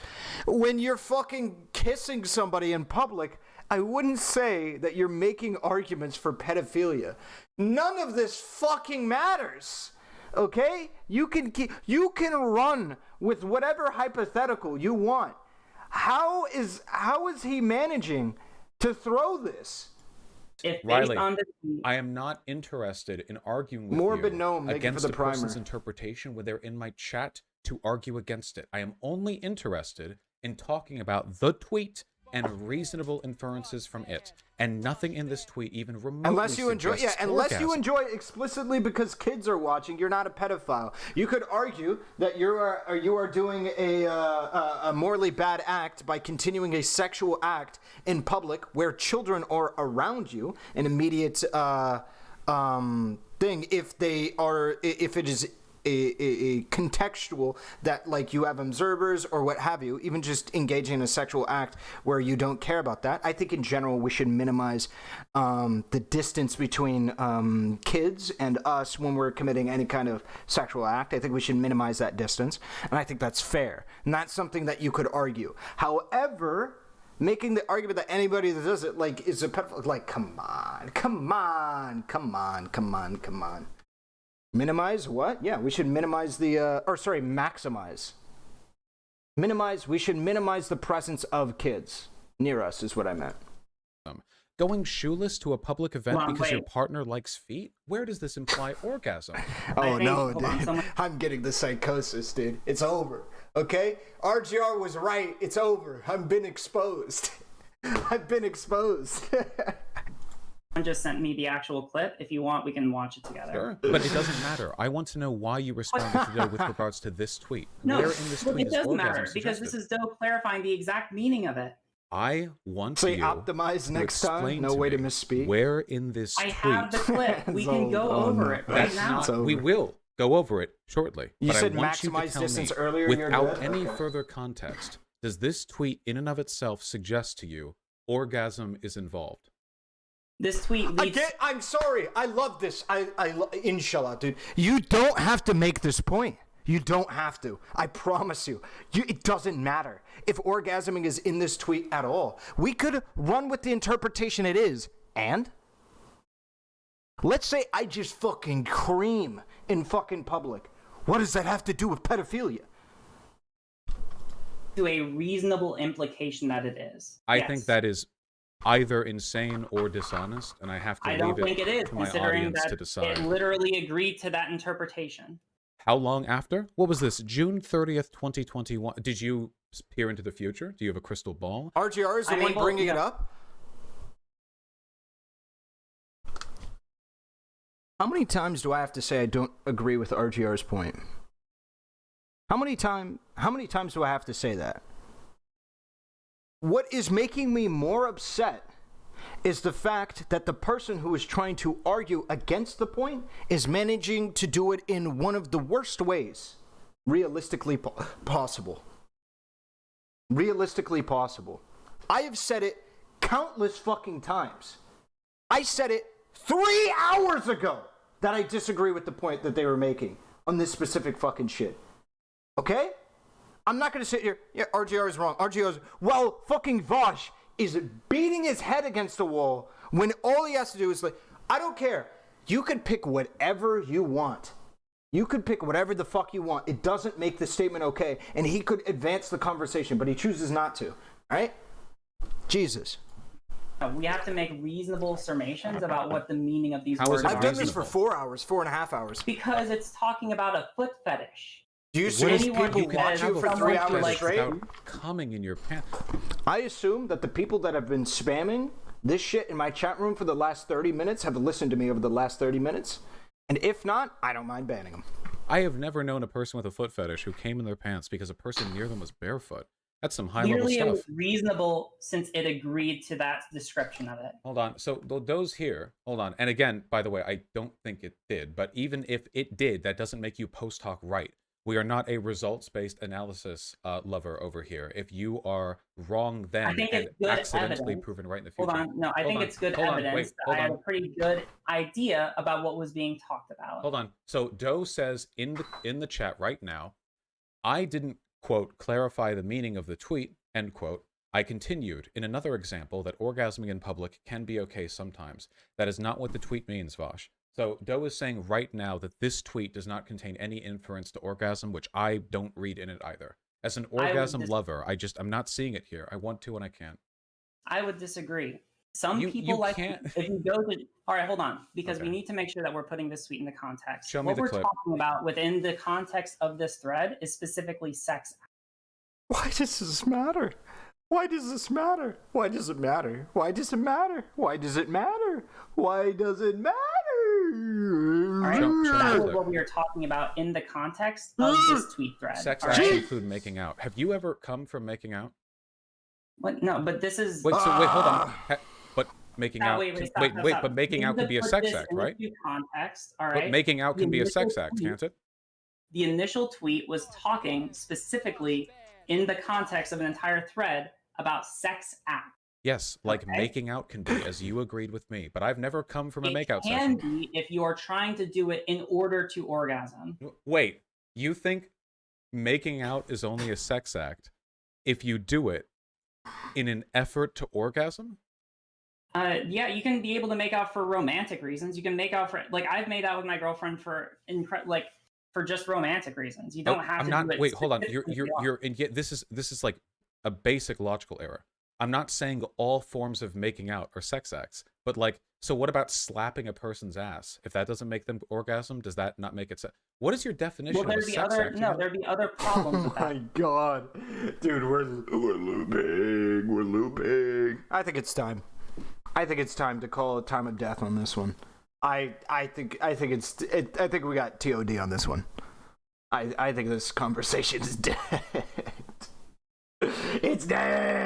when you're fucking kissing somebody in public, I wouldn't say that you're making arguments for pedophilia. None of this fucking matters. Okay? You can run with whatever hypothetical you want. How is he managing to throw this? Riley, I am not interested in arguing with you against a person's interpretation when they're in my chat to argue against it. I am only interested in talking about the tweet and reasonable inferences from it, and nothing in this tweet even remotely unless you enjoy orgasm. Explicitly because kids are watching, you're not a pedophile. You could argue that you are doing a morally bad act by continuing a sexual act in public where children are around you, an immediate thing if it is a contextual that like you have observers or what have you, even just engaging in a sexual act where you don't care about that. I think in general we should minimize the distance between kids and us when we're committing any kind of sexual act. I think we should minimize that distance, and I think that's fair. Not something that you could argue. However, making the argument that anybody that does it like is a pedophile, like come on. Minimize what? Yeah, we should minimize maximize. We should minimize the presence of kids near us is what I meant. Going shoeless to a public event because your partner likes feet? Where does this imply orgasm? Oh no, dude. I'm getting the psychosis, dude. It's over. Okay? RGR was right. It's over. I've been exposed. just sent me the actual clip. If you want, we can watch it together. Sure, but it doesn't matter. I want to know why you responded to Doe with regards to this tweet. No, Where in this tweet it is doesn't orgasm matter because suggested? this is Doe clarifying the exact meaning of it. I want Say you optimize to next time. explain No way to me misspeak. where in this I tweet... have the clip. We can go over it right That's now. not, we will go over it shortly. You but said I want you to maximize tell distance me, earlier, you're without good? any Okay. further context, does this tweet in and of itself suggest to you orgasm is involved? This tweet leads... I'm sorry. I love this. Inshallah, dude. You don't have to make this point. You don't have to. I promise you. It doesn't matter if orgasming is in this tweet at all. We could run with the interpretation it is. And? Let's say I just fucking cream in fucking public. What does that have to do with pedophilia? To a reasonable implication that it is. I Yes. think that is either insane or dishonest, and I have to I don't leave think it is, to my considering audience to that decide. it literally agreed to that interpretation. How long after? What was this? June 30th, 2021. Did you peer into the future? Do you have a crystal ball? RGR is the I'm one able- bringing it yeah. up? How many times do I have to say I don't agree with RGR's point? How many times do I have to say that? What is making me more upset is the fact that the person who is trying to argue against the point is managing to do it in one of the worst ways realistically possible. Realistically possible. I have said it countless fucking times. I said it 3 hours ago that I disagree with the point that they were making on this specific fucking shit. Okay? I'm not going to sit here, yeah, RGR is wrong. RGR is, well, fucking Vaush is beating his head against the wall when all he has to do is like, I don't care. You can pick whatever you want. You could pick whatever the fuck you want. It doesn't make the statement okay, and he could advance the conversation, but he chooses not to. All right? Jesus. We have to make reasonable summations about what the meaning of these How is words it are. I've done this reasonable? for 4 hours, 4.5 hours. Because it's talking about a foot fetish. Do you What see is anyone people who watch says you for someone 3 who hours likes straight? Without coming in your pants. I assume that the people that have been spamming this shit in my chat room for the last 30 minutes have listened to me over the last 30 minutes. And if not, I don't mind banning them. I have never known a person with a foot fetish who came in their pants because a person near them was barefoot. That's some high-level Clearly, it stuff. was reasonable since it agreed to that description of it. Hold on. So those here, hold on. And again, by the way, I don't think it did. But even if it did, that doesn't make you post hoc right. We are not a results-based analysis lover over here. If you are wrong then I think and it's good accidentally evidence. proven right in the future. Hold on. No, I think it's good evidence that I had a pretty good idea about what was being talked about. Hold on. So Doe says in the chat right now, I didn't, quote, clarify the meaning of the tweet, end quote. I continued, in another example, that orgasming in public can be okay sometimes. That is not what the tweet means, Vaush. So Doe is saying right now that this tweet does not contain any inference to orgasm, which I don't read in it either. As an orgasm lover, I'm not seeing it here. I want to and I can't. I would disagree. Some You people like can't. if you go to. All right, hold on, because Okay. we need to make sure that we're putting this tweet in the context. Show me what the we're clip. talking about within the context of this thread is specifically sex. Why does this matter? Why does this matter? Why does it matter? Why does it matter? Why does it matter? Why does it matter? All right, Show me that the was clip. what we are talking about in the context of this tweet thread. Sex all acts right? include making out. Have you ever come from making out? What? No, but this is. Wait, so wait, hold on. But making out, Wait, stop, wait, stop, wait, stop. but making We out need can to be a put sex this act, right? into context, all right? But making out can be a sex initial act, tweet- can't it? The initial tweet was talking specifically in the context of an entire thread about sex act. Yes, like Okay. making out can be, as you agreed with me. But I've never come from a It makeout can session. be if you are trying to do it in order to orgasm. Wait, you think making out is only a sex act if you do it in an effort to orgasm? Yeah, you can be able to make out for romantic reasons. You can make out for I've made out with my girlfriend for for just romantic reasons. You don't have I'm to not. do it. Wait, hold on. specifically You're and yet this is like a basic logical error. I'm not saying all forms of making out are sex acts, but like, so what about slapping a person's ass? If that doesn't make them orgasm, does that not make it sex? What is your definition Well, of a sex act? there'd be other problems with that. God. Dude, we're looping. We're looping. I think it's time. I think it's time to call a time of death on this one. I think we got TOD on this one. I think this conversation is dead. It's dead.